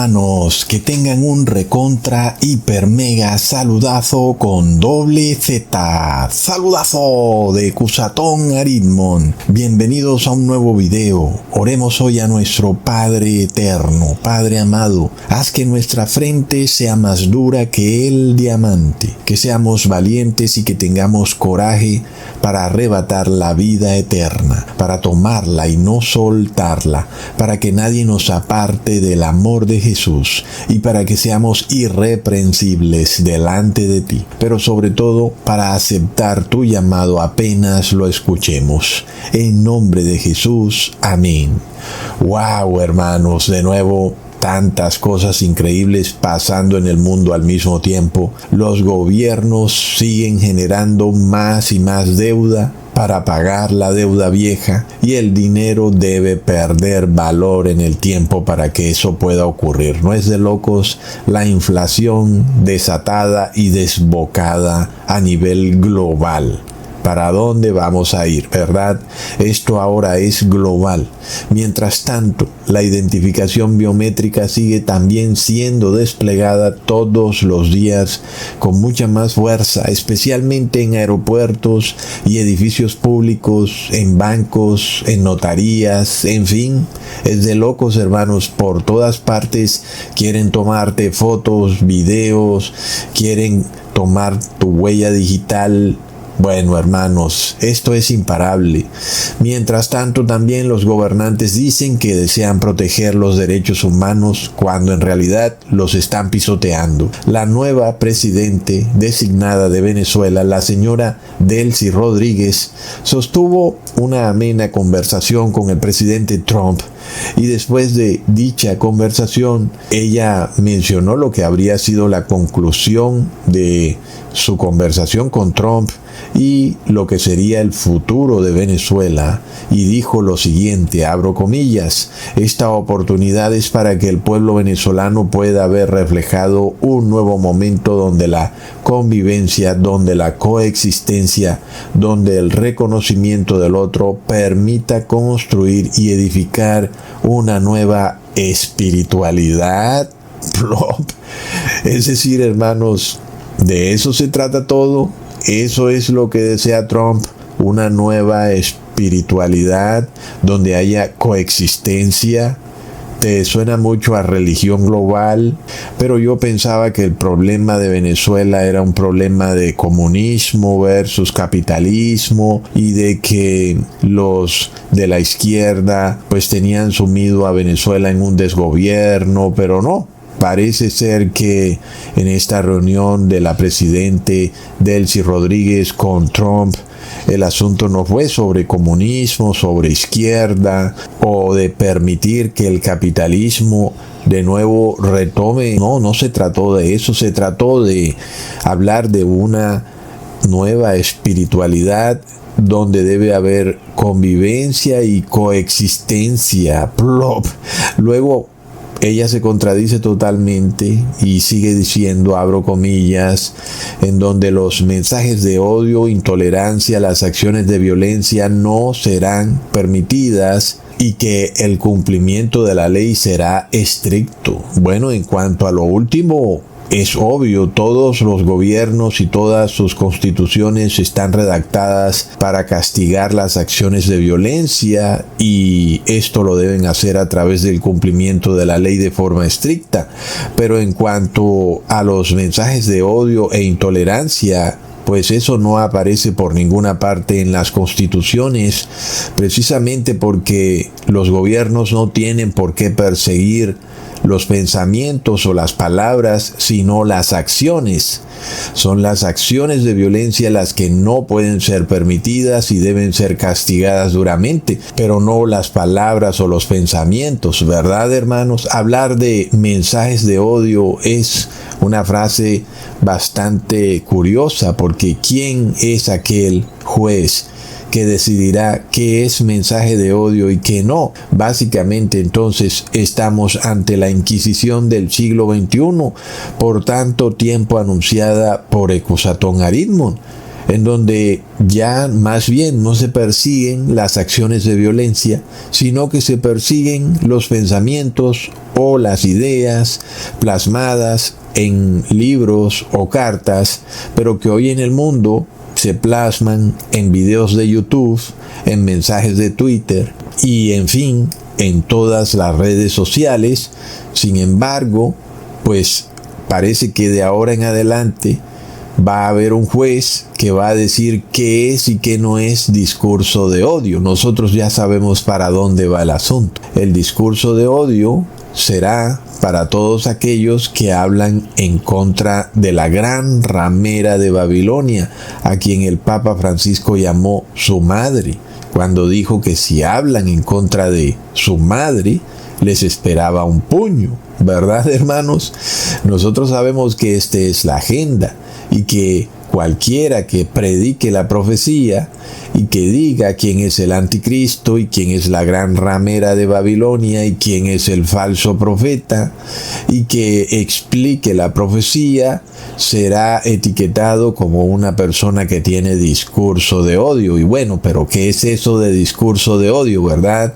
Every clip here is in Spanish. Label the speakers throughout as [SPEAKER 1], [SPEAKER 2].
[SPEAKER 1] hermanos, que tengan un recontra hiper mega saludazo con doble Z. Saludazo de Cusatón Aritmon. Bienvenidos a un nuevo video. Oremos hoy a nuestro Padre eterno. Padre amado, haz que nuestra frente sea más dura que el diamante, que seamos valientes y que tengamos coraje para arrebatar la vida eterna, para tomarla y no soltarla, para que nadie nos aparte del amor de Jesús y para que seamos irreprensibles delante de ti, pero sobre todo para aceptar tu llamado apenas lo escuchemos. En nombre de Jesús, amén. Wow, hermanos, de nuevo tantas cosas increíbles pasando en el mundo al mismo tiempo. Los gobiernos siguen generando más y más deuda para pagar la deuda vieja y el dinero debe perder valor en el tiempo para que eso pueda ocurrir. No es de locos la inflación desatada y desbocada a nivel global. ¿Para dónde vamos a ir, verdad? Esto ahora es global. Mientras tanto, la identificación biométrica sigue también siendo desplegada todos los días con mucha más fuerza, especialmente en aeropuertos y edificios públicos, en bancos, en notarías, en fin. Es de locos, hermanos, por todas partes quieren tomarte fotos, videos, quieren tomar tu huella digital. Bueno, hermanos, esto es imparable. Mientras tanto, también los gobernantes dicen que desean proteger los derechos humanos cuando en realidad los están pisoteando. La nueva presidente designada de Venezuela, la señora Delcy Rodríguez, sostuvo una amena conversación con el presidente Trump. Y después de dicha conversación, ella mencionó lo que habría sido la conclusión de su conversación con Trump y lo que sería el futuro de Venezuela, y dijo lo siguiente, abro comillas: esta oportunidad es para que el pueblo venezolano pueda ver reflejado un nuevo momento donde la convivencia, donde la coexistencia, donde el reconocimiento del otro permita construir y edificar una nueva espiritualidad. Es decir, hermanos, de eso se trata todo. Eso es lo que desea Trump, una nueva espiritualidad donde haya coexistencia. Te suena mucho a religión global, pero yo pensaba que el problema de Venezuela era un problema de comunismo versus capitalismo y de que los de la izquierda pues tenían sumido a Venezuela en un desgobierno, pero no. Parece ser que en esta reunión de la presidente Delcy Rodríguez con Trump, el asunto no fue sobre comunismo, sobre izquierda o de permitir que el capitalismo de nuevo retome. No se trató de eso, se trató de hablar de una nueva espiritualidad donde debe haber convivencia y coexistencia. Luego ella se contradice totalmente y sigue diciendo, abro comillas, en donde los mensajes de odio, intolerancia, las acciones de violencia no serán permitidas y que el cumplimiento de la ley será estricto. Bueno, en cuanto a lo último, es obvio, todos los gobiernos y todas sus constituciones están redactadas para castigar las acciones de violencia y esto lo deben hacer a través del cumplimiento de la ley de forma estricta. Pero en cuanto a los mensajes de odio e intolerancia, pues eso no aparece por ninguna parte en las constituciones, precisamente porque los gobiernos no tienen por qué perseguir los pensamientos o las palabras, sino las acciones. Son las acciones de violencia las que no pueden ser permitidas y deben ser castigadas duramente, pero no las palabras o los pensamientos, ¿verdad, hermanos? Hablar de mensajes de odio es una frase bastante curiosa, porque ¿quién es aquel juez que decidirá qué es mensaje de odio y qué no? Básicamente, entonces, estamos ante la Inquisición del siglo XXI, por tanto tiempo anunciada por Cusatón Aritmon. en donde ya más bien no se persiguen las acciones de violencia, sino que se persiguen los pensamientos o las ideas plasmadas en libros o cartas, pero que hoy en el mundo se plasman en videos de YouTube, en mensajes de Twitter y en fin, en todas las redes sociales. Sin embargo, pues parece que de ahora en adelante va a haber un juez que va a decir qué es y qué no es discurso de odio. Nosotros ya sabemos para dónde va el asunto. El discurso de odio será para todos aquellos que hablan en contra de la gran ramera de Babilonia, a quien el Papa Francisco llamó su madre, cuando dijo que si hablan en contra de su madre, les esperaba un puño. ¿Verdad, hermanos? Nosotros sabemos que esta es la agenda y que cualquiera que predique la profecía y que diga quién es el anticristo y quién es la gran ramera de Babilonia y quién es el falso profeta y que explique la profecía será etiquetado como una persona que tiene discurso de odio. Y bueno, pero ¿qué es eso de discurso de odio, verdad?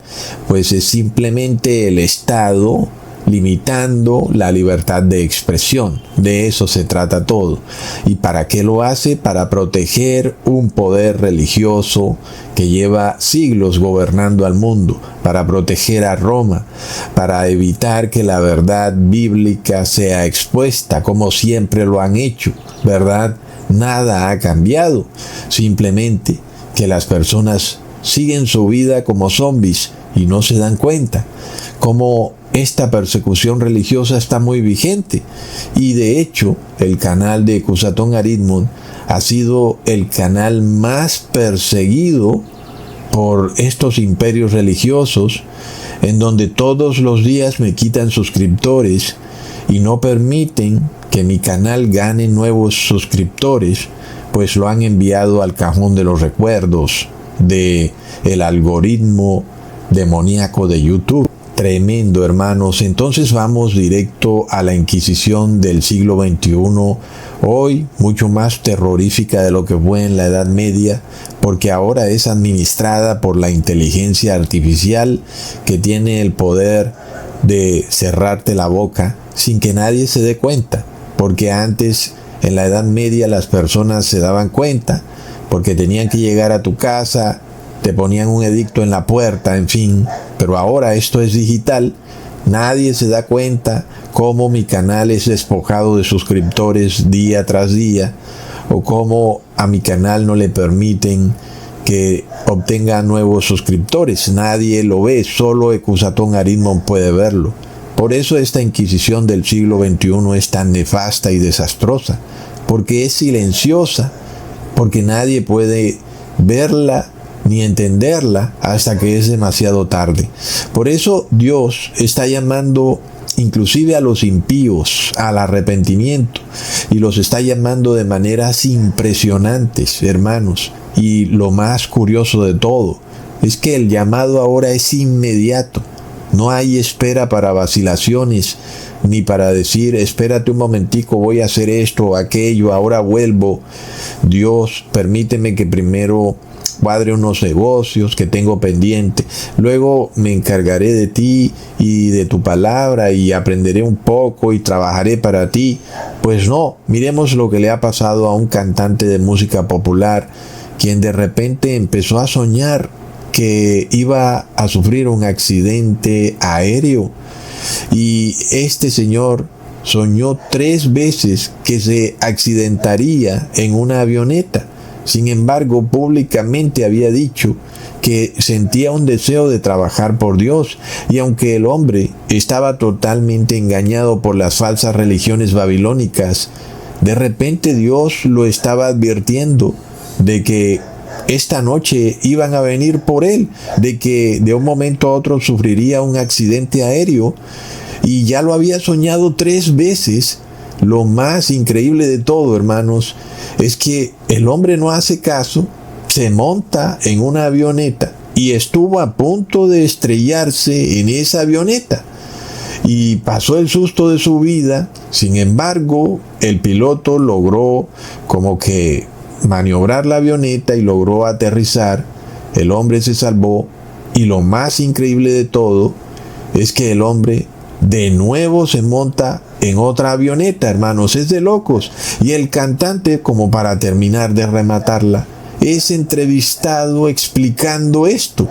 [SPEAKER 1] Pues es simplemente el Estado limitando la libertad de expresión. De eso se trata todo. ¿Y para qué lo hace? Para proteger un poder religioso que lleva siglos gobernando al mundo, para proteger a Roma, para evitar que la verdad bíblica sea expuesta, como siempre lo han hecho, ¿verdad? Nada ha cambiado, simplemente que las personas siguen su vida como zombies y no se dan cuenta. Como esta persecución religiosa está muy vigente y de hecho el canal de Cusatón Aritmon ha sido el canal más perseguido por estos imperios religiosos, en donde todos los días me quitan suscriptores y no permiten que mi canal gane nuevos suscriptores, pues lo han enviado al cajón de los recuerdos de el algoritmo demoníaco de YouTube. Tremendo, hermanos. Entonces vamos directo a la Inquisición del siglo XXI, hoy mucho más terrorífica de lo que fue en la Edad Media, porque ahora es administrada por la inteligencia artificial que tiene el poder de cerrarte la boca sin que nadie se dé cuenta, porque antes en la Edad Media las personas se daban cuenta, porque tenían que llegar a tu casa, te ponían un edicto en la puerta, en fin, pero ahora esto es digital, nadie se da cuenta cómo mi canal es despojado de suscriptores día tras día, o cómo a mi canal no le permiten que obtenga nuevos suscriptores, nadie lo ve, solo Cusatón Aritmon puede verlo. Por eso esta Inquisición del siglo XXI es tan nefasta y desastrosa, porque es silenciosa, porque nadie puede verla ni entenderla hasta que es demasiado tarde. Por eso Dios está llamando inclusive a los impíos al arrepentimiento y los está llamando de maneras impresionantes, hermanos. Y lo más curioso de todo es que el llamado ahora es inmediato. No hay espera para vacilaciones, ni para decir, espérate un momentico, voy a hacer esto o aquello, ahora vuelvo. Dios, permíteme que primero cuadre unos negocios que tengo pendiente, luego me encargaré de ti y de tu palabra y aprenderé un poco y trabajaré para ti. Pues no, miremos lo que le ha pasado a un cantante de música popular, quien de repente empezó a soñar que iba a sufrir un accidente aéreo, y este señor soñó 3 veces que se accidentaría en una avioneta. Sin embargo, públicamente había dicho que sentía un deseo de trabajar por Dios, y aunque el hombre estaba totalmente engañado por las falsas religiones babilónicas, de repente Dios lo estaba advirtiendo de que esta noche iban a venir por él, de que de un momento a otro sufriría un accidente aéreo, y ya lo había soñado 3 veces. Lo más increíble de todo, hermanos, es que el hombre no hace caso, se monta en una avioneta y estuvo a punto de estrellarse en esa avioneta y pasó el susto de su vida. Sin embargo, el piloto logró como que maniobrar la avioneta y logró aterrizar. El hombre se salvó y lo más increíble de todo es que el hombre de nuevo se monta en otra avioneta, hermanos. Es de locos. Y el cantante, como para terminar de rematarla, es entrevistado explicando esto.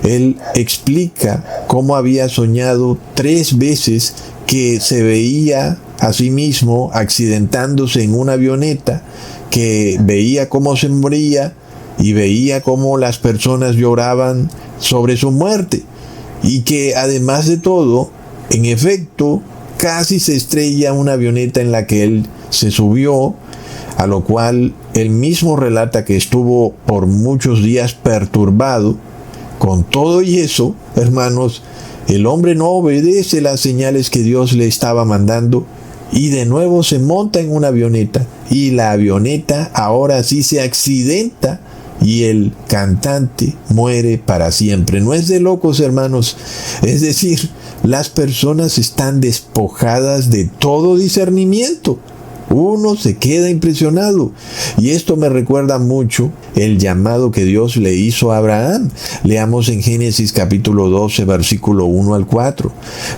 [SPEAKER 1] Él explica cómo había soñado 3 veces que se veía a sí mismo accidentándose en una avioneta, que veía cómo se moría y veía cómo las personas lloraban sobre su muerte, y que además de todo, en efecto, casi se estrella una avioneta en la que él se subió, a lo cual él mismo relata que estuvo por muchos días perturbado. Con todo y eso, hermanos, el hombre no obedece las señales que Dios le estaba mandando y de nuevo se monta en una avioneta, y la avioneta ahora sí se accidenta y el cantante muere para siempre. No es de locos, hermanos. Es decir, las personas están despojadas de todo discernimiento. Uno se queda impresionado. Y esto me recuerda mucho el llamado que Dios le hizo a Abraham. Leamos en Génesis capítulo 12, versículo 1 al 4.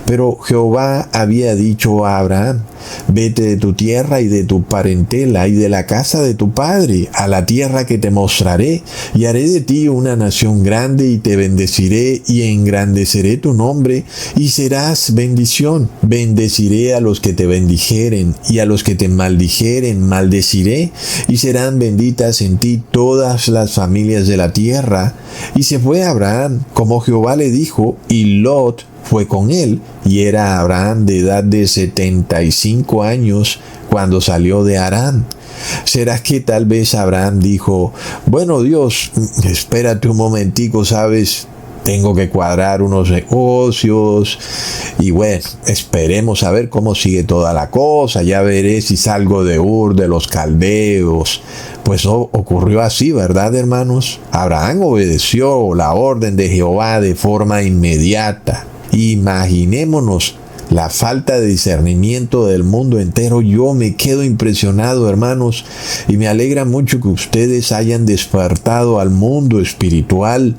[SPEAKER 1] Pero Jehová había dicho a Abraham: vete de tu tierra y de tu parentela y de la casa de tu padre a la tierra que te mostraré, y haré de ti una nación grande, y te bendeciré y engrandeceré tu nombre, y serás bendición. Bendeciré a los que te bendijeren, y a los que te maldijeren maldeciré, y serán benditas en ti todas las familias de la tierra. Y se fue Abraham como Jehová le dijo, y Lot fue con él, y era Abraham de edad de 75 años cuando salió de Harán. ¿Será que tal vez Abraham dijo: bueno, Dios, espérate un momentico, sabes, tengo que cuadrar unos negocios, y bueno, esperemos a ver cómo sigue toda la cosa, ya veré si salgo de Ur de los Caldeos? Pues no ocurrió así, ¿verdad, hermanos? Abraham obedeció la orden de Jehová de forma inmediata. Imaginémonos la falta de discernimiento del mundo entero. Yo me quedo impresionado, hermanos, y me alegra mucho que ustedes hayan despertado al mundo espiritual.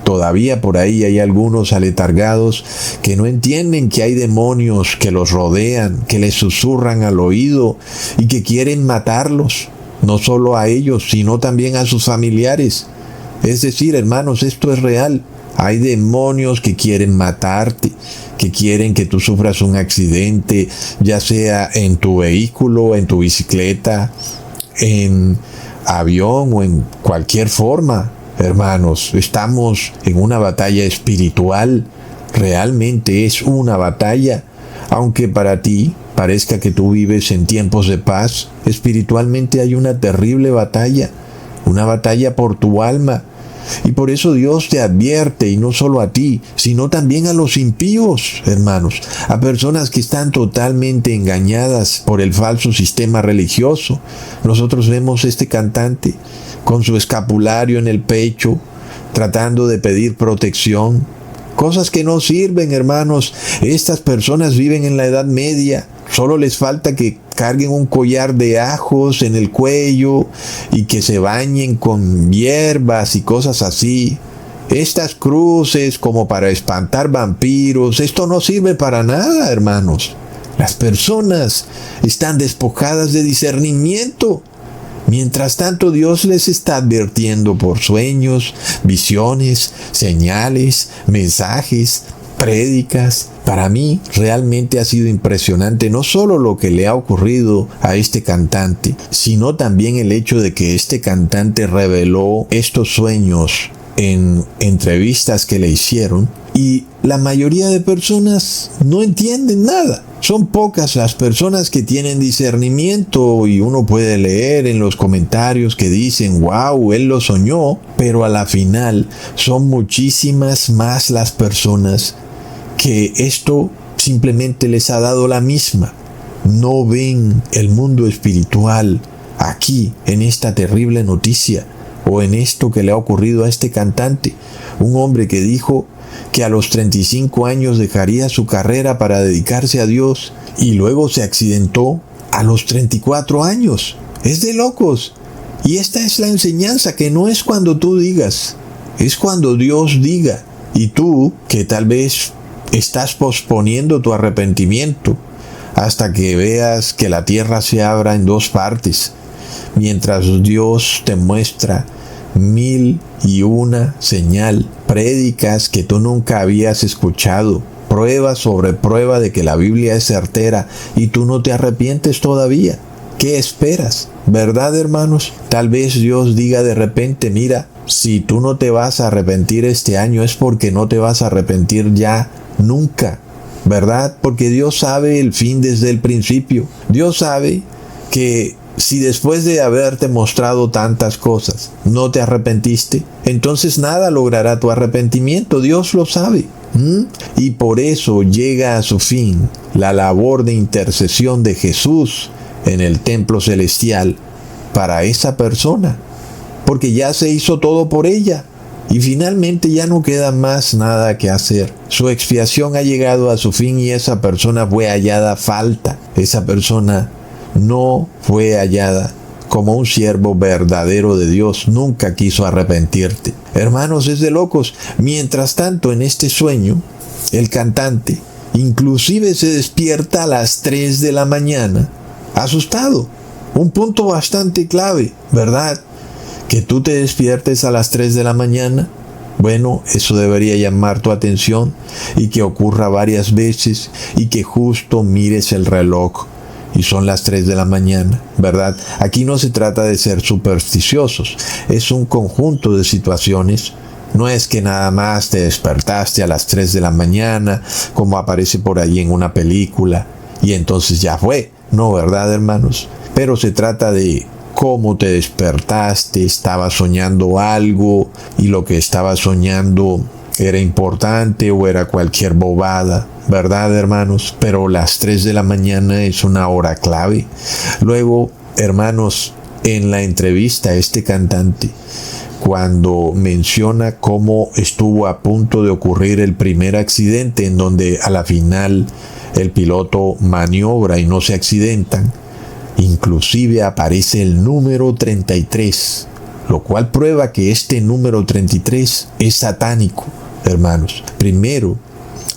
[SPEAKER 1] Todavía por ahí hay algunos aletargados que no entienden que hay demonios que los rodean, que les susurran al oído y que quieren matarlos, no solo a ellos, sino también a sus familiares. Es decir, hermanos, esto es real. Hay demonios que quieren matarte, que quieren que tú sufras un accidente, ya sea en tu vehículo, en tu bicicleta, en avión o en cualquier forma. Hermanos, estamos en una batalla espiritual. Realmente es una batalla. Aunque para ti parezca que tú vives en tiempos de paz, espiritualmente hay una terrible batalla. Una batalla por tu alma. Y por eso Dios te advierte, y no solo a ti, sino también a los impíos, hermanos, a personas que están totalmente engañadas por el falso sistema religioso. Nosotros vemos este cantante con su escapulario en el pecho, tratando de pedir protección. Cosas que no sirven, hermanos. Estas personas viven en la Edad Media. Solo les falta que carguen un collar de ajos en el cuello y que se bañen con hierbas y cosas así. Estas cruces como para espantar vampiros, esto no sirve para nada, hermanos. Las personas están despojadas de discernimiento. Mientras tanto, Dios les está advirtiendo por sueños, visiones, señales, mensajes, prédicas. Para mí realmente ha sido impresionante no solo lo que le ha ocurrido a este cantante, sino también el hecho de que este cantante reveló estos sueños en entrevistas que le hicieron, y la mayoría de personas no entienden nada. Son pocas las personas que tienen discernimiento, y uno puede leer en los comentarios que dicen: wow, él lo soñó, pero a la final son muchísimas más las personas que esto simplemente les ha dado la misma. No ven el mundo espiritual aquí, en esta terrible noticia, o en esto que le ha ocurrido a este cantante. Un hombre que dijo que a los 35 años dejaría su carrera para dedicarse a Dios, y luego se accidentó a los 34 años. Es de locos. Y esta es la enseñanza, que no es cuando tú digas, es cuando Dios diga. Y tú, que tal vez estás posponiendo tu arrepentimiento hasta que veas que la tierra se abra en dos partes, mientras Dios te muestra 1001 señal, prédicas que tú nunca habías escuchado, prueba sobre prueba de que la Biblia es certera, y tú no te arrepientes todavía. ¿Qué esperas? ¿Verdad, hermanos? Tal vez Dios diga de repente, mira, si tú no te vas a arrepentir este año es porque no te vas a arrepentir ya nunca, ¿verdad? Porque Dios sabe el fin desde el principio. Dios sabe que si después de haberte mostrado tantas cosas no te arrepentiste, entonces nada logrará tu arrepentimiento. Dios lo sabe. Y por eso llega a su fin la labor de intercesión de Jesús en el templo celestial para esa persona, porque ya se hizo todo por ella y finalmente ya no queda más nada que hacer. Su expiación ha llegado a su fin y esa persona fue hallada falta. Esa persona no fue hallada como un siervo verdadero de Dios. Nunca quiso arrepentirte. Hermanos, es de locos. Mientras tanto, en este sueño, el cantante inclusive se despierta a las 3 de la mañana, asustado. Un punto bastante clave, ¿verdad? Que tú te despiertes a las 3 de la mañana. Bueno, eso debería llamar tu atención, y que ocurra varias veces y que justo mires el reloj y son las 3 de la mañana, ¿verdad? Aquí no se trata de ser supersticiosos, es un conjunto de situaciones. No es que nada más te despertaste a las 3 de la mañana, como aparece por ahí en una película, y entonces ya fue. No, ¿verdad, hermanos? Pero se trata de cómo te despertaste, estabas soñando algo, y lo que estabas soñando era importante o era cualquier bobada, ¿verdad, hermanos? Pero las 3 de la mañana es una hora clave. Luego, hermanos, en la entrevista este cantante, cuando menciona cómo estuvo a punto de ocurrir el primer accidente, en donde a la final el piloto maniobra y no se accidentan, inclusive aparece el número 33, lo cual prueba que este número 33 es satánico, hermanos. Primero,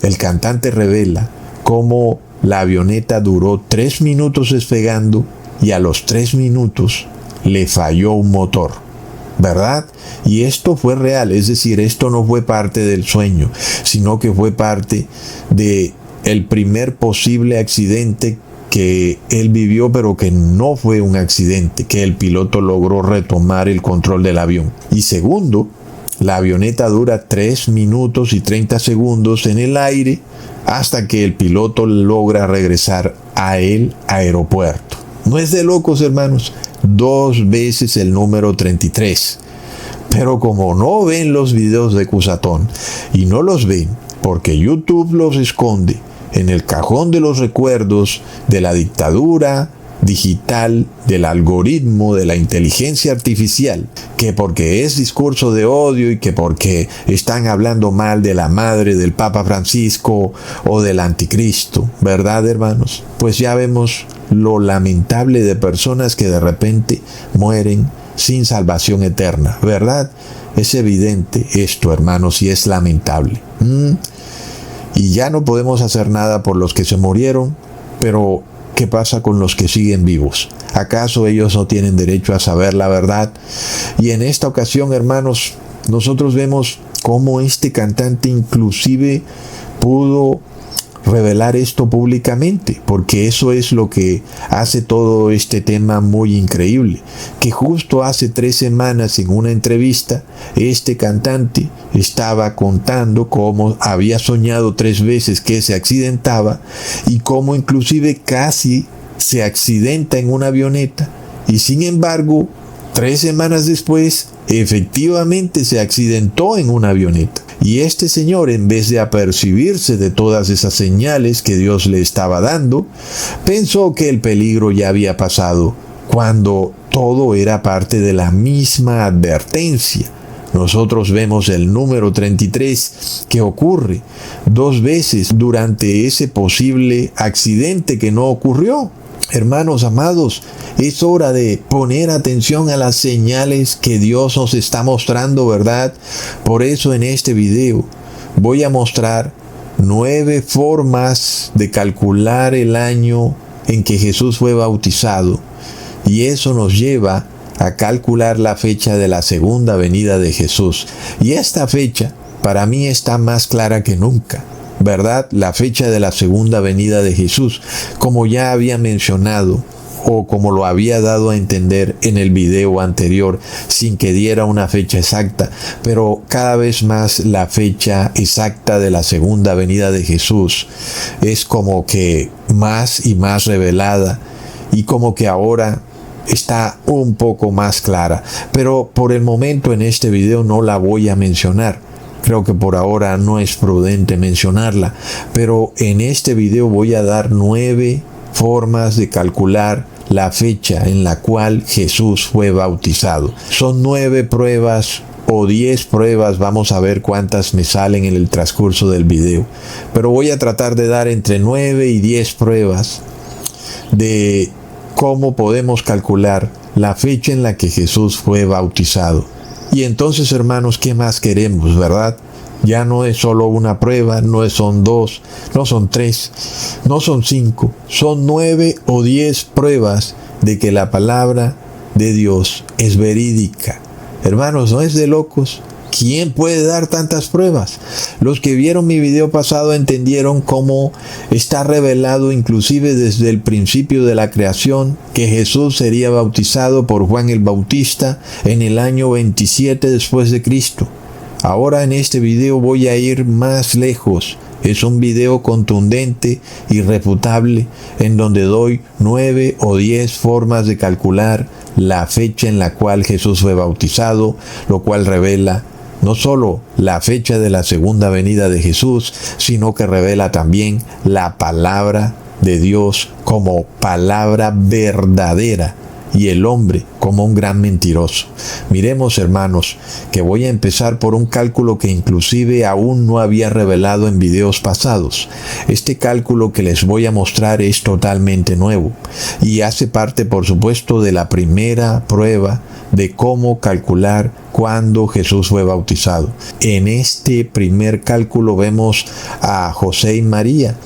[SPEAKER 1] el cantante revela cómo la avioneta duró 3 minutos despegando y a los 3 minutos le falló un motor, ¿verdad? Y esto fue real, es decir, esto no fue parte del sueño, sino que fue parte de el primer posible accidente que él vivió, pero que no fue un accidente, que el piloto logró retomar el control del avión. Y segundo, la avioneta dura 3 minutos y 30 segundos en el aire hasta que el piloto logra regresar a el aeropuerto. No es de locos, hermanos. 2 veces el número 33. Pero como no ven los videos de Cusatón, y no los ven porque YouTube los esconde en el cajón de los recuerdos de la dictadura digital, del algoritmo, de la inteligencia artificial, que porque es discurso de odio y que porque están hablando mal de la madre del Papa Francisco o del anticristo, ¿verdad, hermanos? Pues ya vemos lo lamentable de personas que de repente mueren sin salvación eterna, ¿verdad? Es evidente esto, hermanos, y es lamentable. Y ya no podemos hacer nada por los que se murieron, pero ¿qué pasa con los que siguen vivos? ¿Acaso ellos no tienen derecho a saber la verdad? Y en esta ocasión, hermanos, nosotros vemos cómo este cantante inclusive pudo revelar esto públicamente, porque eso es lo que hace todo este tema muy increíble, que justo hace 3 semanas en una entrevista este cantante estaba contando cómo había soñado 3 veces que se accidentaba y cómo inclusive casi se accidenta en una avioneta, y sin embargo 3 semanas después efectivamente se accidentó en una avioneta. Y este señor, en vez de apercibirse de todas esas señales que Dios le estaba dando, pensó que el peligro ya había pasado, cuando todo era parte de la misma advertencia. Nosotros vemos el número 33 que ocurre 2 veces durante ese posible accidente que no ocurrió. Hermanos amados, es hora de poner atención a las señales que Dios nos está mostrando, ¿verdad? Por eso en este video voy a mostrar 9 formas de calcular el año en que Jesús fue bautizado. Y eso nos lleva a calcular la fecha de la segunda venida de Jesús. Y esta fecha para mí está más clara que nunca, ¿verdad? La fecha de la segunda venida de Jesús, como ya había mencionado o como lo había dado a entender en el video anterior, sin que diera una fecha exacta, pero cada vez más la fecha exacta de la segunda venida de Jesús es como que más y más revelada, y como que ahora está un poco más clara, pero por el momento en este video no la voy a mencionar. Creo que por ahora no es prudente mencionarla, pero en este video voy a dar 9 formas de calcular la fecha en la cual Jesús fue bautizado. Son 9 pruebas o 10 pruebas, vamos a ver cuántas me salen en el transcurso del video. Pero voy a tratar de dar entre 9 y 10 pruebas de cómo podemos calcular la fecha en la que Jesús fue bautizado. Y entonces, hermanos, ¿qué más queremos, verdad? Ya no es solo una prueba, no son 2, no son 3, no son 5, son 9 o 10 pruebas de que la palabra de Dios es verídica. Hermanos, ¿no es de locos? ¿Quién puede dar tantas pruebas? Los que vieron mi video pasado entendieron cómo está revelado inclusive desde el principio de la creación que Jesús sería bautizado por Juan el Bautista en el año 27 después de Cristo. Ahora en este video voy a ir más lejos. Es un video contundente, irrefutable, en donde doy 9 o 10 formas de calcular la fecha en la cual Jesús fue bautizado, lo cual revela no solo la fecha de la segunda venida de Jesús, sino que revela también la palabra de Dios como palabra verdadera y el hombre como un gran mentiroso. Miremos, hermanos, que voy a empezar por un cálculo que inclusive aún no había revelado en videos pasados. Este cálculo que les voy a mostrar es totalmente nuevo y hace parte, por supuesto, de la primera prueba de cómo calcular cuándo Jesús fue bautizado. En este primer cálculo vemos a José y María,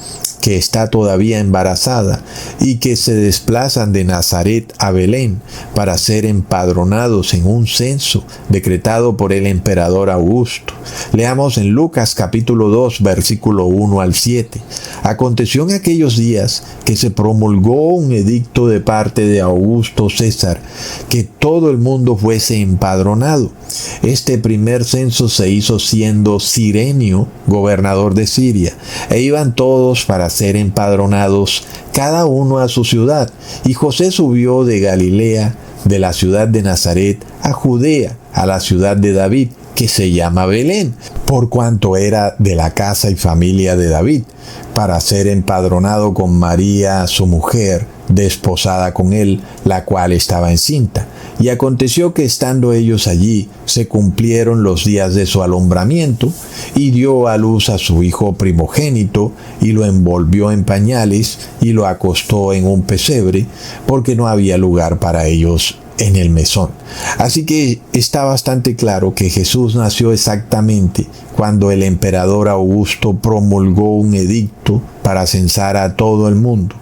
[SPEAKER 1] que está todavía embarazada y que se desplazan de Nazaret a Belén para ser empadronados en un censo decretado por el emperador Augusto. Leamos en Lucas capítulo 2 versículo 1 al 7. Aconteció en aquellos días que se promulgó un edicto de parte de Augusto César que todo el mundo fuese empadronado. Este primer censo se hizo siendo Cirenio gobernador de Siria, e iban todos para ser empadronados, cada uno a su ciudad. Y José subió de Galilea, de la ciudad de Nazaret, a Judea, a la ciudad de David, que se llama Belén, por cuanto era de la casa y familia de David, para ser empadronado con María, su mujer, desposada con él, la cual estaba encinta. Y aconteció que estando ellos allí, se cumplieron los días de su alumbramiento, y dio a luz a su hijo primogénito, y lo envolvió en pañales, y lo acostó en un pesebre, porque no había lugar para ellos en el mesón. Así que está bastante claro que Jesús nació exactamente cuando el emperador Augusto promulgó un edicto para censar a todo el mundo.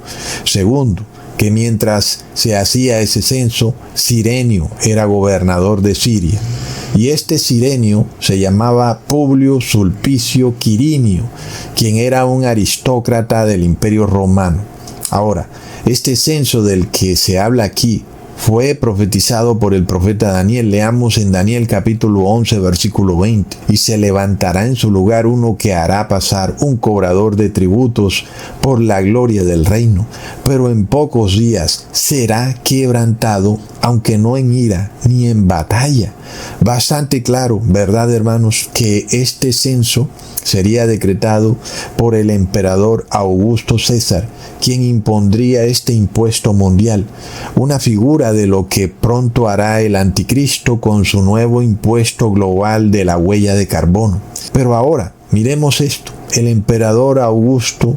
[SPEAKER 1] Segundo, que mientras se hacía ese censo, Cirenio era gobernador de Siria. Y este Cirenio se llamaba Publio Sulpicio Quirinio, quien era un aristócrata del Imperio Romano. Ahora, este censo del que se habla aquí fue profetizado por el profeta Daniel. Leamos en Daniel capítulo 11 versículo 20. Y se levantará en su lugar uno que hará pasar un cobrador de tributos por la gloria del reino, pero en pocos días será quebrantado, aunque no en ira ni en batalla. Bastante claro, ¿verdad, hermanos?, que este censo sería decretado por el emperador Augusto César, quien impondría este impuesto mundial, una figura de lo que pronto hará el anticristo con su nuevo impuesto global de la huella de carbono. Pero ahora, miremos esto. El emperador Augusto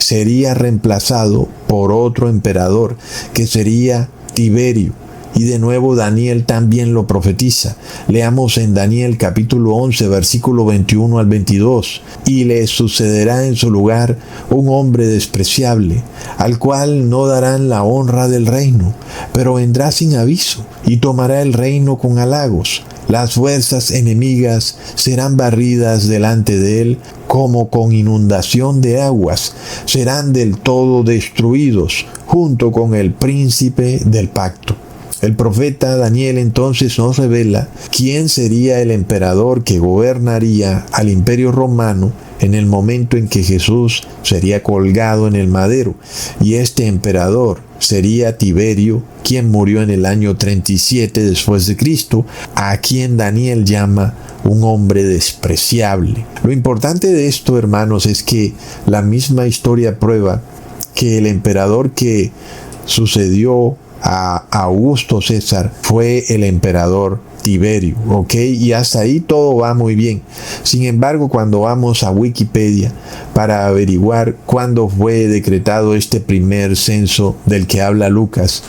[SPEAKER 1] sería reemplazado por otro emperador, que sería Tiberio. Y de nuevo Daniel también lo profetiza. Leamos en Daniel capítulo 11, versículo 21 al 22. Y le sucederá en su lugar un hombre despreciable, al cual no darán la honra del reino, pero vendrá sin aviso y tomará el reino con halagos. Las fuerzas enemigas serán barridas delante de él como con inundación de aguas. Serán del todo destruidos junto con el príncipe del pacto. El profeta Daniel entonces nos revela quién sería el emperador que gobernaría al imperio romano en el momento en que Jesús sería colgado en el madero. Y este emperador sería Tiberio, quien murió en el año 37 después de Cristo, a quien Daniel llama un hombre despreciable. Lo importante de esto, hermanos, es que la misma historia prueba que el emperador que sucedió a Augusto César fue el emperador Tiberio, ¿ok? Y hasta ahí todo va muy bien. Sin embargo, cuando vamos a Wikipedia para averiguar cuándo fue decretado este primer censo del que habla Lucas,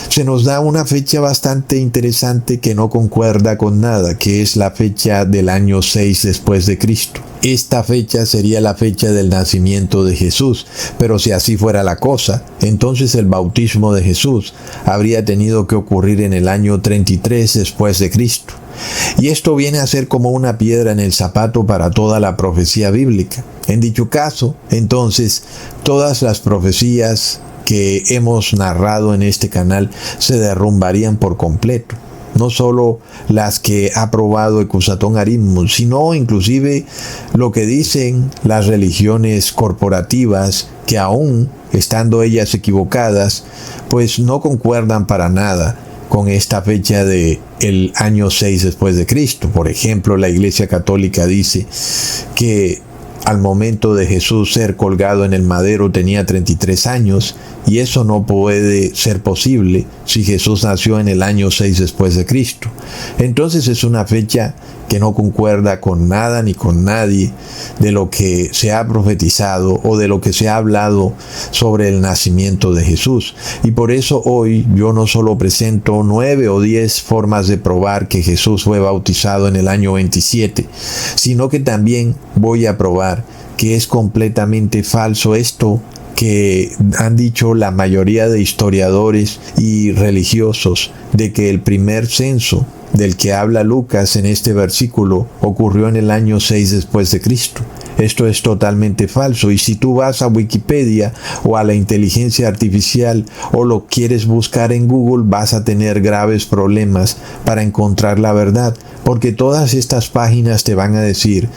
[SPEAKER 1] se nos da una fecha bastante interesante que no concuerda con nada, que es la fecha del año 6 después de Cristo. Esta fecha sería la fecha del nacimiento de Jesús, pero si así fuera la cosa, entonces el bautismo de Jesús habría tenido que ocurrir en el año 33 después de Cristo. Y esto viene a ser como una piedra en el zapato para toda la profecía bíblica. En dicho caso, entonces, todas las profecías que hemos narrado en este canal se derrumbarían por completo. No solo las que ha probado Ecusatón Aritmon, sino inclusive lo que dicen las religiones corporativas, que aún estando ellas equivocadas, pues no concuerdan para nada con esta fecha de el año 6 después de Cristo. Por ejemplo, la Iglesia Católica dice que al momento de Jesús ser colgado en el madero tenía 33 años, y eso no puede ser posible si Jesús nació en el año 6 después de Cristo. Entonces es una fecha que no concuerda con nada ni con nadie de lo que se ha profetizado o de lo que se ha hablado sobre el nacimiento de Jesús. Y por eso hoy yo no solo presento 9 o 10 formas de probar que Jesús fue bautizado en el año 27, sino que también voy a probar que es completamente falso esto que han dicho la mayoría de historiadores y religiosos, de que el primer censo del que habla Lucas en este versículo ocurrió en el año 6 después de Cristo. Esto es totalmente falso, y si tú vas a Wikipedia o a la inteligencia artificial o lo quieres buscar en Google, vas a tener graves problemas para encontrar la verdad, porque todas estas páginas te van a decir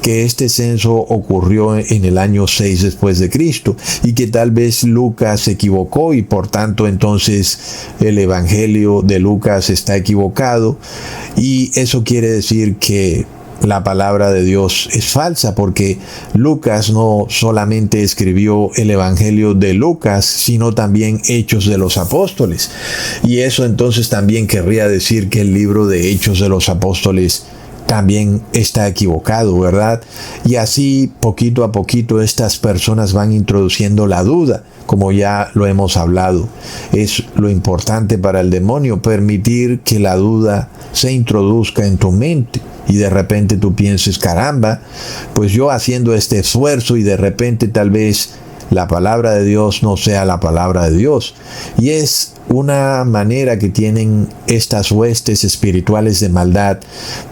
[SPEAKER 1] que este censo ocurrió en el año 6 después de Cristo y que tal vez Lucas se equivocó y por tanto entonces el Evangelio de Lucas está equivocado, y eso quiere decir que la palabra de Dios es falsa, porque Lucas no solamente escribió el Evangelio de Lucas, sino también Hechos de los Apóstoles. Y eso entonces también querría decir que el libro de Hechos de los Apóstoles también está equivocado, ¿verdad? Y así, poquito a poquito, estas personas van introduciendo la duda, como ya lo hemos hablado. Es lo importante para el demonio, permitir que la duda se introduzca en tu mente. Y de repente tú pienses, caramba, pues yo haciendo este esfuerzo y de repente tal vez la palabra de Dios no sea la palabra de Dios. Y es una manera que tienen estas huestes espirituales de maldad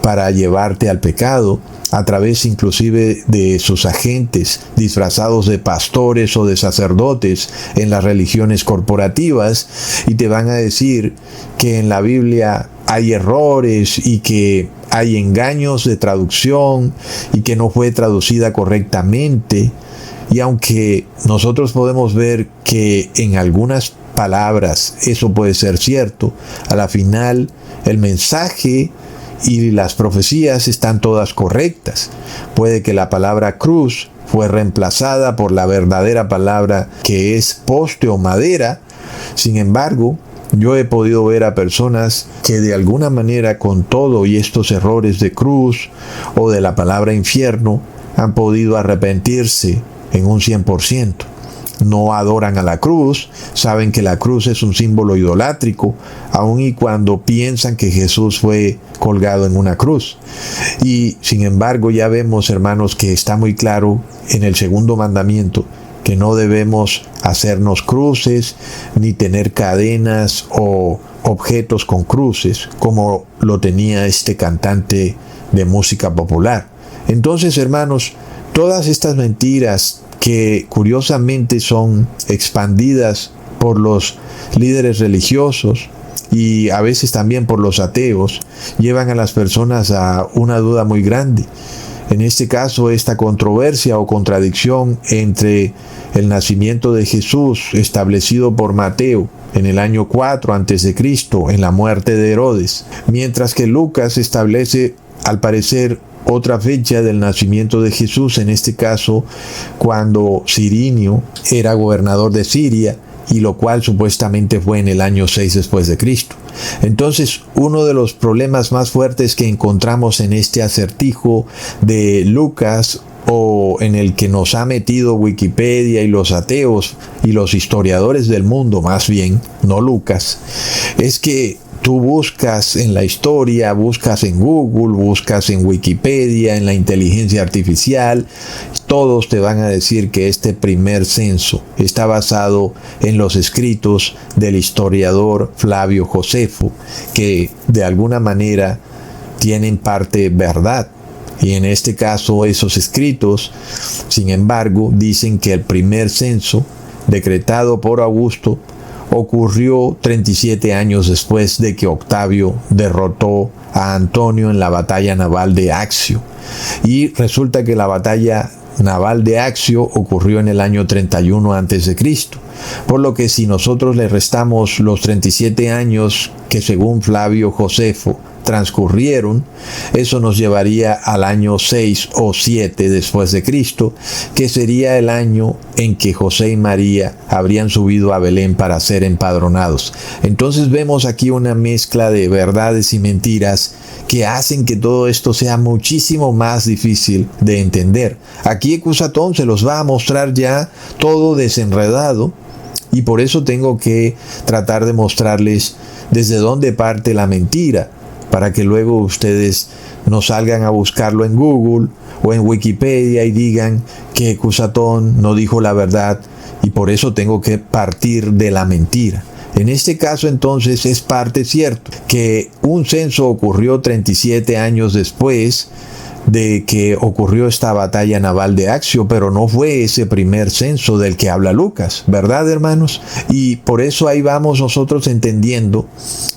[SPEAKER 1] para llevarte al pecado, a través inclusive de sus agentes disfrazados de pastores o de sacerdotes en las religiones corporativas, y te van a decir que en la Biblia hay errores y que hay engaños de traducción y que no fue traducida correctamente. Y aunque nosotros podemos ver que en algunas palabras eso puede ser cierto, a la final el mensaje y las profecías están todas correctas. Puede que la palabra cruz fue reemplazada por la verdadera palabra, que es poste o madera. Sin embargo, yo he podido ver a personas que de alguna manera, con todo y estos errores de cruz o de la palabra infierno, han podido arrepentirse en un 100%. no adoran a la cruz, saben que la cruz es un símbolo idolátrico, aun y cuando piensan que Jesús fue colgado en una cruz. Y sin embargo ya vemos, hermanos, que está muy claro en el segundo mandamiento que no debemos hacernos cruces, ni tener cadenas o objetos con cruces, como lo tenía este cantante de música popular. Entonces, hermanos, todas estas mentiras que curiosamente son expandidas por los líderes religiosos y a veces también por los ateos, llevan a las personas a una duda muy grande. En este caso, esta controversia o contradicción entre el nacimiento de Jesús establecido por Mateo en el año 4 a.C., en la muerte de Herodes, mientras que Lucas establece, al parecer, otra fecha del nacimiento de Jesús, en este caso cuando Cirinio era gobernador de Siria, y lo cual supuestamente fue en el año 6 después de Cristo. Entonces, uno de los problemas más fuertes que encontramos en este acertijo de Lucas, o en el que nos ha metido Wikipedia y los ateos y los historiadores del mundo, más bien, no Lucas, es que tú buscas en la historia, buscas en Google, buscas en Wikipedia, en la inteligencia artificial, todos te van a decir que este primer censo está basado en los escritos del historiador Flavio Josefo, que de alguna manera tienen parte verdad. Y en este caso esos escritos, sin embargo, dicen que el primer censo decretado por Augusto ocurrió 37 años después de que Octavio derrotó a Antonio en la batalla naval de Accio. Y resulta que la batalla naval de Accio ocurrió en el año 31 a.C. Por lo que si nosotros le restamos los 37 años que según Flavio Josefo transcurrieron, eso nos llevaría al año 6 o 7 después de Cristo, que sería el año en que José y María habrían subido a Belén para ser empadronados. Entonces vemos aquí una mezcla de verdades y mentiras que hacen que todo esto sea muchísimo más difícil de entender. Aquí Ecusatón se los va a mostrar ya todo desenredado, y por eso tengo que tratar de mostrarles desde dónde parte la mentira, para que luego ustedes no salgan a buscarlo en Google o en Wikipedia y digan que Ecusatón no dijo la verdad, y por eso tengo que partir de la mentira. En este caso entonces es parte cierto que un censo ocurrió 37 años después de que ocurrió esta batalla naval de Accio, pero no fue ese primer censo del que habla Lucas, ¿verdad, hermanos? Y por eso ahí vamos nosotros entendiendo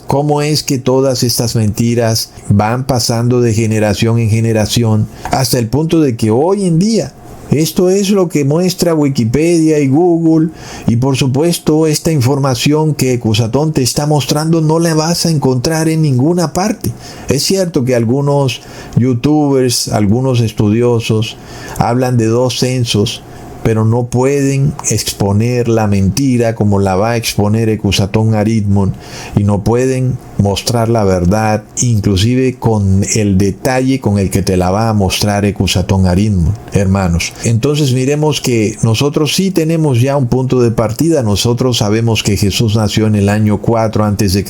[SPEAKER 1] cómo es que todas estas mentiras van pasando de generación en generación hasta el punto de que hoy en día esto es lo que muestra Wikipedia y Google, y por supuesto esta información que Ecusatón te está mostrando no la vas a encontrar en ninguna parte. Es cierto que algunos youtubers, algunos estudiosos hablan de 2 censos, pero no pueden exponer la mentira como la va a exponer Ecusatón Aritmon, y no pueden mostrar la verdad, inclusive con el detalle con el que te la va a mostrar Ecusatón Aritmon, hermanos. Entonces miremos que nosotros sí tenemos ya un punto de partida. Nosotros sabemos que Jesús nació en el año 4 a.C.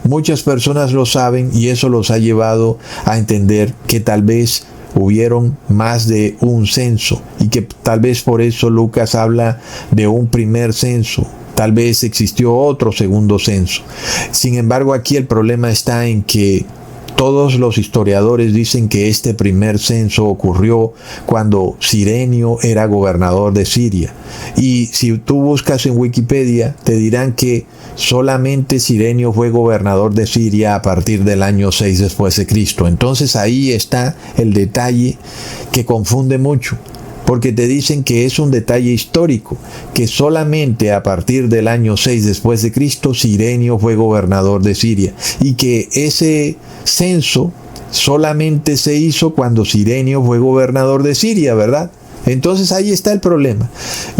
[SPEAKER 1] Muchas personas lo saben, y eso los ha llevado a entender que tal vez hubieron más de un censo, y que tal vez por eso Lucas habla de un primer censo. Tal vez existió otro segundo censo. Sin embargo, aquí el problema está en que todos los historiadores dicen que este primer censo ocurrió cuando Cirenio era gobernador de Siria. Y si tú buscas en Wikipedia, te dirán que solamente Cirenio fue gobernador de Siria a partir del año 6 después de Cristo. Entonces ahí está el detalle que confunde mucho, porque te dicen que es un detalle histórico, que solamente a partir del año 6 después de Cristo Cirenio fue gobernador de Siria, y que ese censo solamente se hizo cuando Cirenio fue gobernador de Siria, ¿verdad? Entonces ahí está el problema.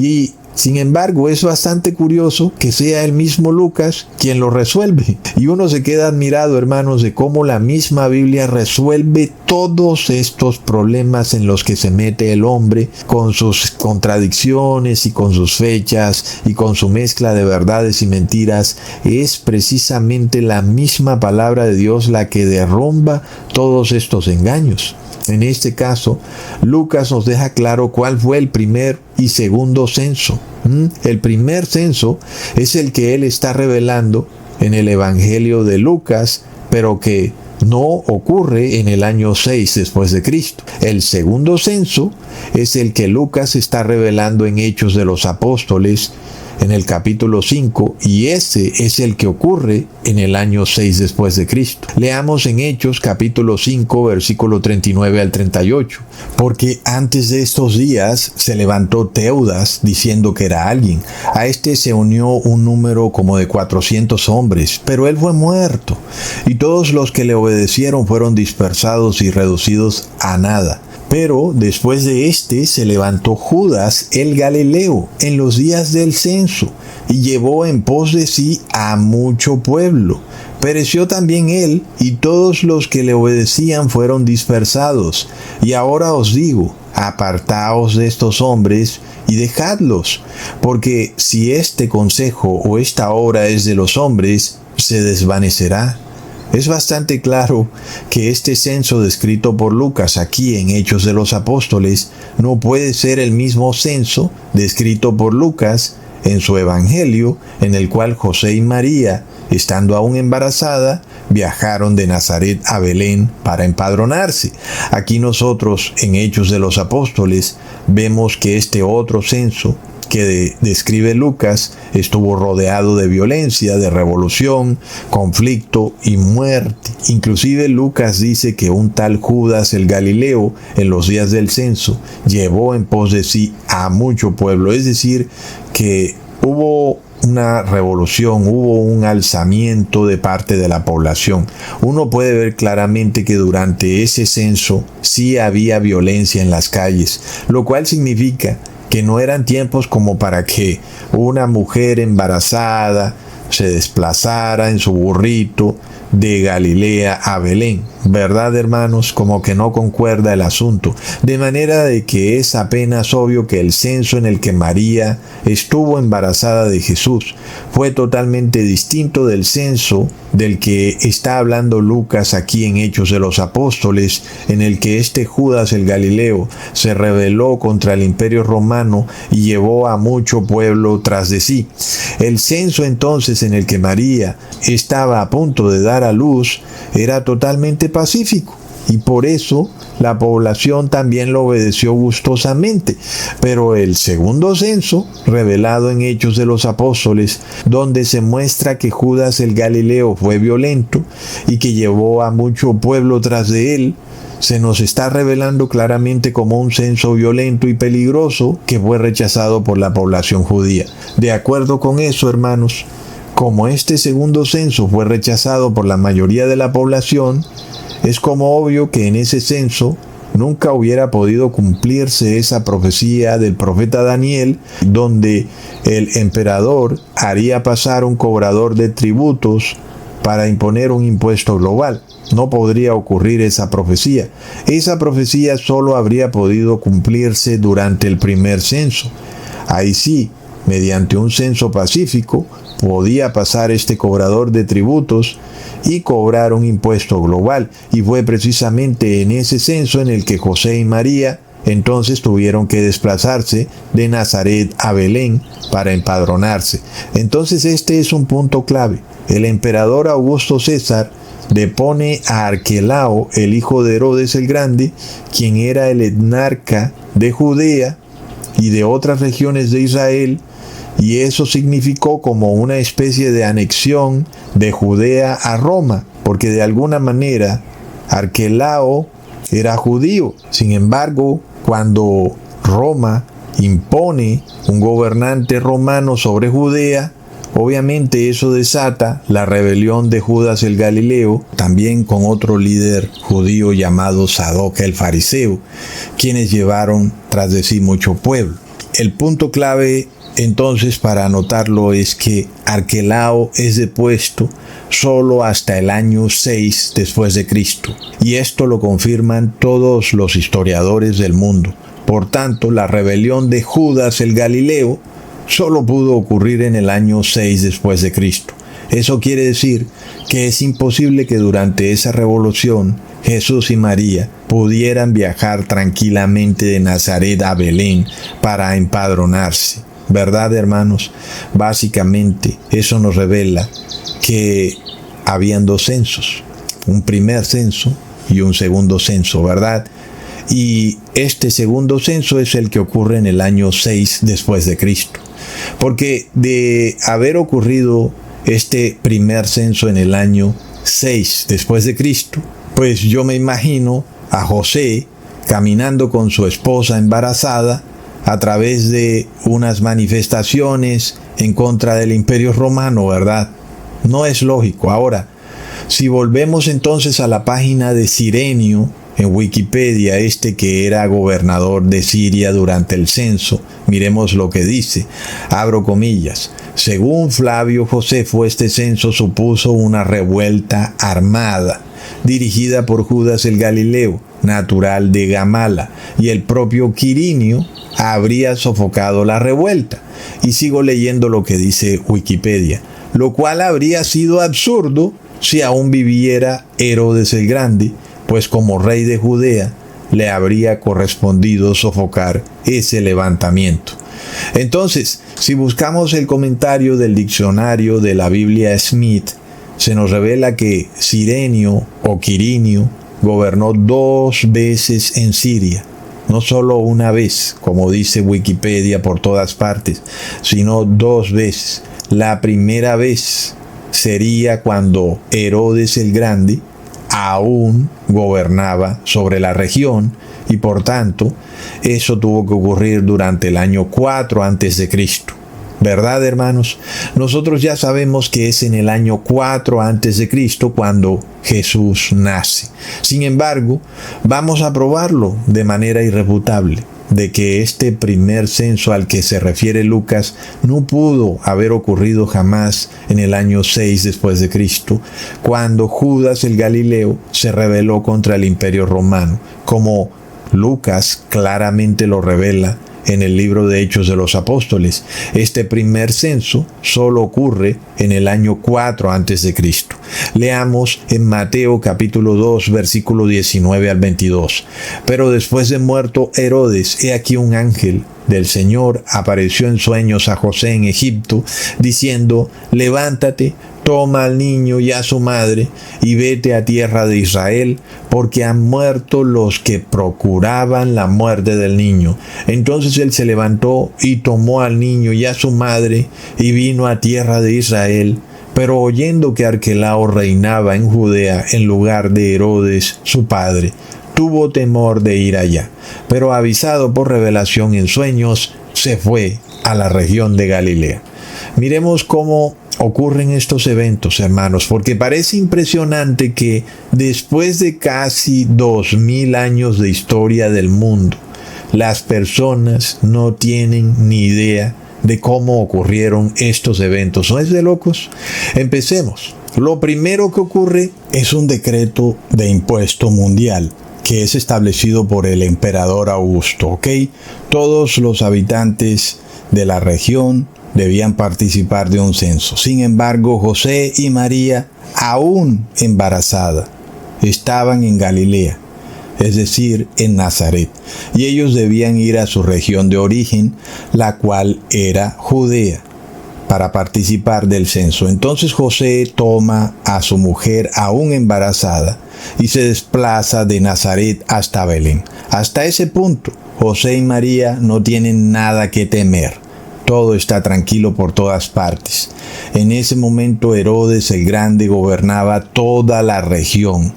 [SPEAKER 1] Y Sin embargo, es bastante curioso que sea el mismo Lucas quien lo resuelve. Y uno se queda admirado, hermanos, de cómo la misma Biblia resuelve todos estos problemas en los que se mete el hombre, con sus contradicciones y con sus fechas y con su mezcla de verdades y mentiras. Es precisamente la misma palabra de Dios la que derrumba todos estos engaños. En este caso, Lucas nos deja claro cuál fue el primer y segundo censo. El primer censo es el que él está revelando en el Evangelio de Lucas, pero que no ocurre en el año 6 después de Cristo. El segundo censo es el que Lucas está revelando en Hechos de los Apóstoles, en el capítulo 5, y ese es el que ocurre en el año 6 después de Cristo. Leamos en Hechos capítulo 5, versículo 39 al 38. Porque antes de estos días se levantó Teudas diciendo que era alguien. A este se unió un número como de 400 hombres, pero él fue muerto, y todos los que le obedecieron fueron dispersados y reducidos a nada. Pero después de este se levantó Judas el Galileo en los días del censo y llevó en pos de sí a mucho pueblo. Pereció también él, y todos los que le obedecían fueron dispersados. Y ahora os digo, apartaos de estos hombres y dejadlos, porque si este consejo o esta obra es de los hombres, se desvanecerá. Es bastante claro que este censo descrito por Lucas aquí en Hechos de los Apóstoles no puede ser el mismo censo descrito por Lucas en su Evangelio, en el cual José y María, estando aún embarazada, viajaron de Nazaret a Belén para empadronarse. Aquí nosotros en Hechos de los Apóstoles vemos que este otro censo que describe Lucas estuvo rodeado de violencia, de revolución, conflicto y muerte. Inclusive Lucas dice que un tal Judas el Galileo en los días del censo llevó en pos de sí a mucho pueblo, es decir, que hubo una revolución, hubo un alzamiento de parte de la población. Uno puede ver claramente que durante ese censo sí había violencia en las calles, lo cual significa que no eran tiempos como para que una mujer embarazada se desplazara en su burrito de Galilea a Belén. ¿Verdad, hermanos? Como que no concuerda el asunto. De manera de que es apenas obvio que el censo en el que María estuvo embarazada de Jesús fue totalmente distinto del censo del que está hablando Lucas aquí en Hechos de los Apóstoles, en el que este Judas el Galileo se rebeló contra el Imperio Romano y llevó a mucho pueblo tras de sí. El censo entonces en el que María estaba a punto de dar a luz era totalmente pacífico, y por eso la población también lo obedeció gustosamente. Pero el segundo censo, revelado en Hechos de los Apóstoles, donde se muestra que Judas el Galileo fue violento y que llevó a mucho pueblo tras de él, se nos está revelando claramente como un censo violento y peligroso que fue rechazado por la población judía. De acuerdo con eso, hermanos, como este segundo censo fue rechazado por la mayoría de la población, es como obvio que en ese censo nunca hubiera podido cumplirse esa profecía del profeta Daniel, donde el emperador haría pasar un cobrador de tributos para imponer un impuesto global. No podría ocurrir esa profecía. Esa profecía solo habría podido cumplirse durante el primer censo. Ahí sí, mediante un censo pacífico, podía pasar este cobrador de tributos y cobrar un impuesto global. Y fue precisamente en ese censo en el que José y María entonces tuvieron que desplazarse de Nazaret a Belén para empadronarse. Entonces este es un punto clave. El emperador Augusto César depone a Arquelao, el hijo de Herodes el Grande, quien era el etnarca de Judea y de otras regiones de Israel, y eso significó como una especie de anexión de Judea a Roma, porque de alguna manera Arquelao era judío. Sin embargo, cuando Roma impone un gobernante romano sobre Judea, obviamente eso desata la rebelión de Judas el Galileo, también con otro líder judío llamado Sadoc el fariseo, quienes llevaron tras de sí mucho pueblo. El punto clave entonces para anotarlo es que Arquelao es depuesto solo hasta el año 6 después de Cristo, y esto lo confirman todos los historiadores del mundo. Por tanto, la rebelión de Judas el Galileo solo pudo ocurrir en el año 6 después de Cristo. Eso quiere decir que es imposible que durante esa revolución Jesús y María pudieran viajar tranquilamente de Nazaret a Belén para empadronarse. ¿Verdad, hermanos? Básicamente, eso nos revela que habían dos censos, un primer censo y un segundo censo, ¿verdad? Y este segundo censo es el que ocurre en el año 6 después de Cristo. Porque de haber ocurrido este primer censo en el año 6 después de Cristo, pues yo me imagino a José caminando con su esposa embarazada a través de unas manifestaciones en contra del Imperio Romano, ¿verdad? No es lógico. Ahora, si volvemos entonces a la página de Cirenio en Wikipedia, que era gobernador de Siria durante el censo, miremos lo que dice, abro comillas: según Flavio Josefo, este censo supuso una revuelta armada dirigida por Judas el Galileo, natural de Gamala, y el propio Quirinio habría sofocado la revuelta. Y sigo leyendo lo que dice Wikipedia, lo cual habría sido absurdo si aún viviera Herodes el Grande, pues como rey de Judea le habría correspondido sofocar ese levantamiento. Entonces, si buscamos el comentario del diccionario de la Biblia Smith, se nos revela que Cirenio o Quirinio gobernó 2 veces en Siria. No solo una vez, como dice Wikipedia por todas partes, sino 2 veces. La primera vez sería cuando Herodes el Grande aún gobernaba sobre la región, y por tanto eso tuvo que ocurrir durante el año 4 antes de Cristo. ¿Verdad, hermanos? Nosotros ya sabemos que es en el año 4 antes de Cristo cuando Jesús nace. Sin embargo, vamos a probarlo de manera irrefutable, de que este primer censo al que se refiere Lucas no pudo haber ocurrido jamás en el año 6 después de Cristo, cuando Judas el Galileo se rebeló contra el Imperio Romano, como Lucas claramente lo revela en el libro de Hechos de los Apóstoles. Este primer censo solo ocurre en el año 4 antes de Cristo. Leamos en Mateo capítulo 2, versículo 19 al 22. Pero después de muerto Herodes, he aquí un ángel del Señor apareció en sueños a José en Egipto, diciendo: levántate, toma al niño y a su madre, y vete a tierra de Israel, porque han muerto los que procuraban la muerte del niño. Entonces él se levantó y tomó al niño y a su madre, y vino a tierra de Israel. Pero oyendo que Arquelao reinaba en Judea en lugar de Herodes su padre, tuvo temor de ir allá. Pero avisado por revelación en sueños, se fue a la región de Galilea. Miremos cómo ocurren estos eventos, hermanos, porque parece impresionante que después de casi 2000 años de historia del mundo, las personas no tienen ni idea de cómo ocurrieron estos eventos. ¿No es de locos? Empecemos. Lo primero que ocurre es un decreto de impuesto mundial que es establecido por el emperador Augusto, ¿ok? Todos los habitantes de la región debían participar de un censo. Sin embargo, José y María, aún embarazada, estaban en Galilea, es decir, en Nazaret, y ellos debían ir a su región de origen, la cual era Judea, para participar del censo. Entonces José toma a su mujer aún embarazada y se desplaza de Nazaret hasta Belén. Hasta ese punto, José y María no tienen nada que temer. Todo está tranquilo por todas partes. En ese momento Herodes el Grande gobernaba toda la región.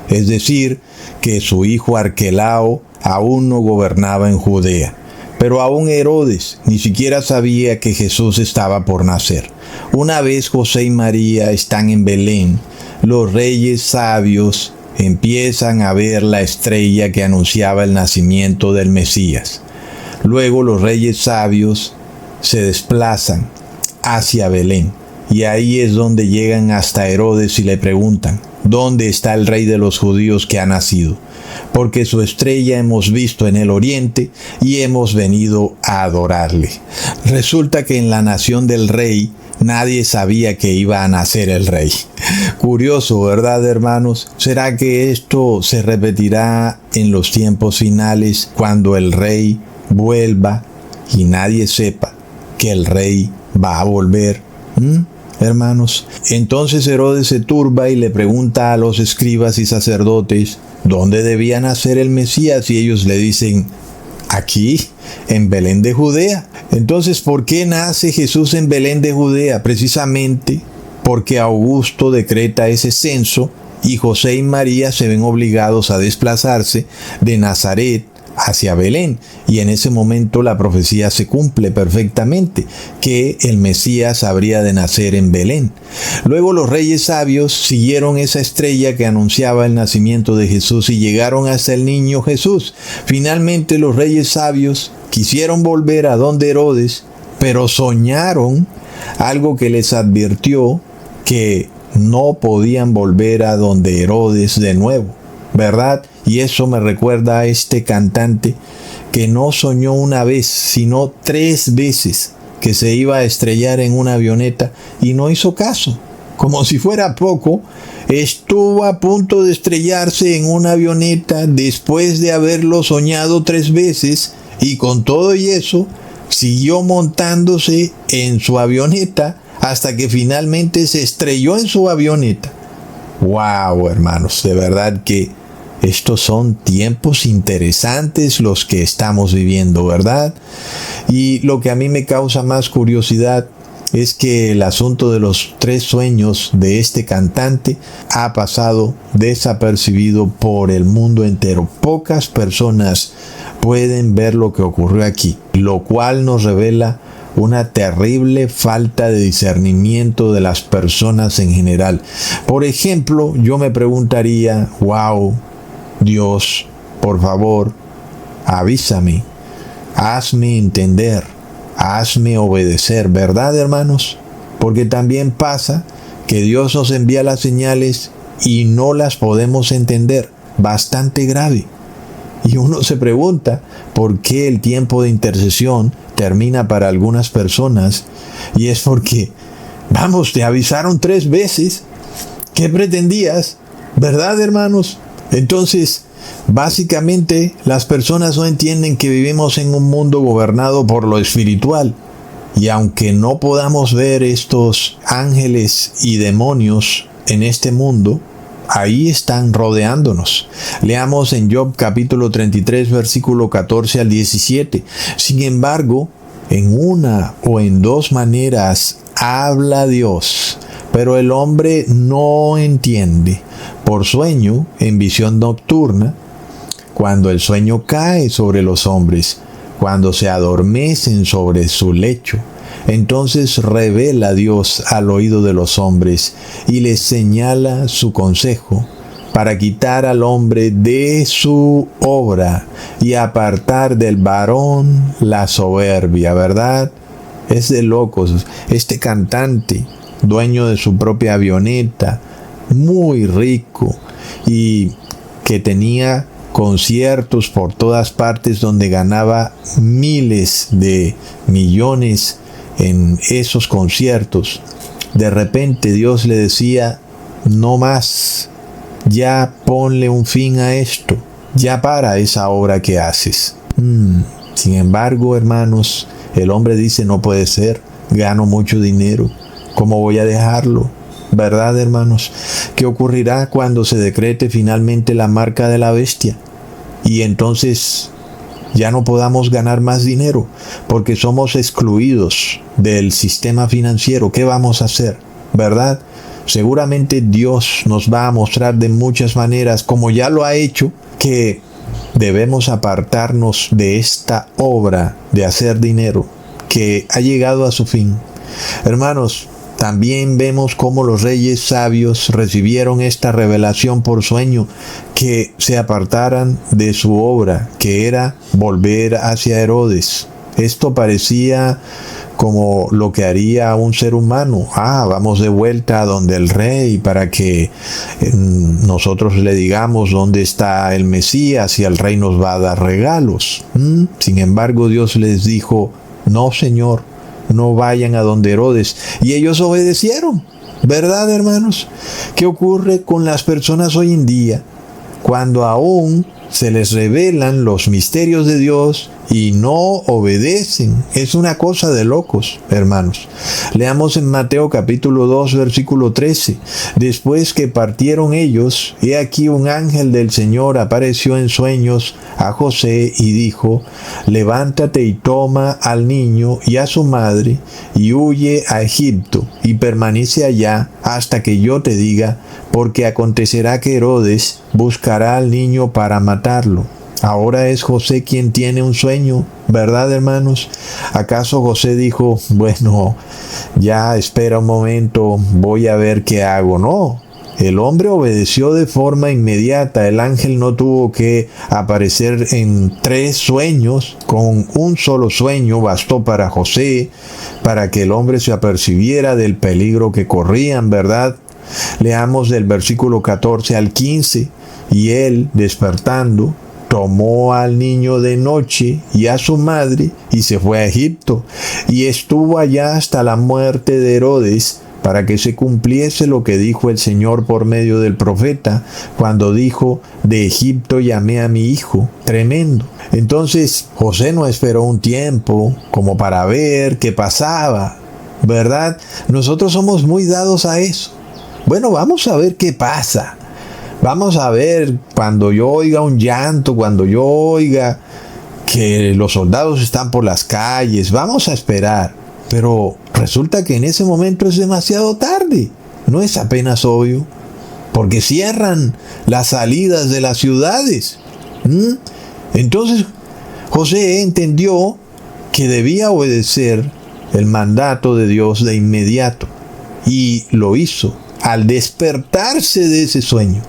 [SPEAKER 1] Es decir, que su hijo Arquelao aún no gobernaba en Judea. Pero aún Herodes ni siquiera sabía que Jesús estaba por nacer. Una vez José y María están en Belén, los reyes sabios empiezan a ver la estrella que anunciaba el nacimiento del Mesías. Luego los reyes sabios se desplazan hacia Belén. Y ahí es donde llegan hasta Herodes y le preguntan: ¿dónde está el rey de los judíos que ha nacido? Porque su estrella hemos visto en el oriente y hemos venido a adorarle. Resulta que en la nación del rey nadie sabía que iba a nacer el rey. Curioso, ¿verdad, hermanos? ¿Será que esto se repetirá en los tiempos finales, cuando el rey vuelva y nadie sepa que el rey va a volver? Hermanos, entonces Herodes se turba y le pregunta a los escribas y sacerdotes dónde debía nacer el Mesías, y ellos le dicen: aquí, en Belén de Judea. Entonces, ¿por qué nace Jesús en Belén de Judea? Precisamente porque Augusto decreta ese censo y José y María se ven obligados a desplazarse de Nazaret hacia Belén, y en ese momento la profecía se cumple perfectamente, que el Mesías habría de nacer en Belén. Luego los reyes sabios siguieron esa estrella que anunciaba el nacimiento de Jesús y llegaron hasta el niño Jesús. Finalmente los reyes sabios quisieron volver a donde Herodes, pero soñaron algo que les advirtió que no podían volver a donde Herodes de nuevo, ¿verdad? Y eso me recuerda a este cantante que no soñó una vez, sino 3 veces que se iba a estrellar en una avioneta y no hizo caso. Como si fuera poco, estuvo a punto de estrellarse en una avioneta después de haberlo soñado 3 veces, y con todo y eso siguió montándose en su avioneta hasta que finalmente se estrelló en su avioneta. ¡Wow, hermanos! De verdad que estos son tiempos interesantes los que estamos viviendo, ¿verdad? Y lo que a mí me causa más curiosidad es que el asunto de los 3 sueños de este cantante ha pasado desapercibido por el mundo entero. Pocas personas pueden ver lo que ocurrió aquí, lo cual nos revela una terrible falta de discernimiento de las personas en general. Por ejemplo, yo me preguntaría: wow, Dios, por favor, avísame, hazme entender, hazme obedecer, ¿verdad, hermanos? Porque también pasa que Dios nos envía las señales y no las podemos entender. Bastante grave. Y uno se pregunta por qué el tiempo de intercesión termina para algunas personas, y es porque, vamos, te avisaron 3 veces. ¿Qué pretendías? ¿Verdad, hermanos? Entonces, básicamente, las personas no entienden que vivimos en un mundo gobernado por lo espiritual. Y aunque no podamos ver estos ángeles y demonios en este mundo, ahí están rodeándonos. Leamos en Job capítulo 33, versículo 14 al 17. Sin embargo, en una o en 2 maneras habla Dios, pero el hombre no entiende. Por sueño, en visión nocturna, cuando el sueño cae sobre los hombres, cuando se adormecen sobre su lecho, entonces revela Dios al oído de los hombres y les señala su consejo para quitar al hombre de su obra y apartar del varón la soberbia, ¿verdad? Es de locos. Este cantante, dueño de su propia avioneta, muy rico, y que tenía conciertos por todas partes donde ganaba miles de millones en esos conciertos. De repente Dios le decía: no más, ya ponle un fin a esto, ya para esa obra que haces. Sin embargo, hermanos, el hombre dice: no puede ser, gano mucho dinero, ¿cómo voy a dejarlo? ¿Verdad, hermanos? ¿Qué ocurrirá cuando se decrete finalmente la marca de la bestia? Y entonces ya no podamos ganar más dinero porque somos excluidos del sistema financiero. ¿Qué vamos a hacer? ¿Verdad? Seguramente Dios nos va a mostrar de muchas maneras, como ya lo ha hecho, que debemos apartarnos de esta obra de hacer dinero que ha llegado a su fin. Hermanos, también vemos cómo los reyes sabios recibieron esta revelación por sueño, que se apartaran de su obra, que era volver hacia Herodes. Esto parecía como lo que haría un ser humano. Vamos de vuelta a donde el rey para que nosotros le digamos dónde está el Mesías y el rey nos va a dar regalos. Sin embargo, Dios les dijo, no, Señor, no vayan a donde Herodes. Y ellos obedecieron. ¿Verdad, hermanos? ¿Qué ocurre con las personas hoy en día? Cuando aún se les revelan los misterios de Dios y no obedecen. Es una cosa de locos, hermanos. Leamos en Mateo capítulo 2, versículo 13. Después que partieron ellos, he aquí un ángel del Señor apareció en sueños a José y dijo, levántate y toma al niño y a su madre y huye a Egipto y permanece allá hasta que yo te diga, porque acontecerá que Herodes buscará al niño para matarlo. Ahora es José quien tiene un sueño, ¿verdad, hermanos? ¿Acaso José dijo, bueno, ya espera un momento, voy a ver qué hago? No, el hombre obedeció de forma inmediata. El ángel no tuvo que aparecer en 3 sueños. Con un solo sueño bastó para José, para que el hombre se apercibiera del peligro que corrían, ¿verdad? Leamos del versículo 14 al 15. Y él, despertando, tomó al niño de noche y a su madre y se fue a Egipto y estuvo allá hasta la muerte de Herodes, para que se cumpliese lo que dijo el Señor por medio del profeta, cuando dijo, de Egipto llamé a mi hijo. Tremendo. Entonces José no esperó un tiempo como para ver qué pasaba, ¿verdad? Nosotros somos muy dados a eso. Bueno, vamos a ver qué pasa. Vamos a ver, cuando yo oiga un llanto, cuando yo oiga que los soldados están por las calles, vamos a esperar. Pero resulta que en ese momento es demasiado tarde. No es apenas obvio, porque cierran las salidas de las ciudades. Entonces José entendió que debía obedecer el mandato de Dios de inmediato. Y lo hizo al despertarse de ese sueño.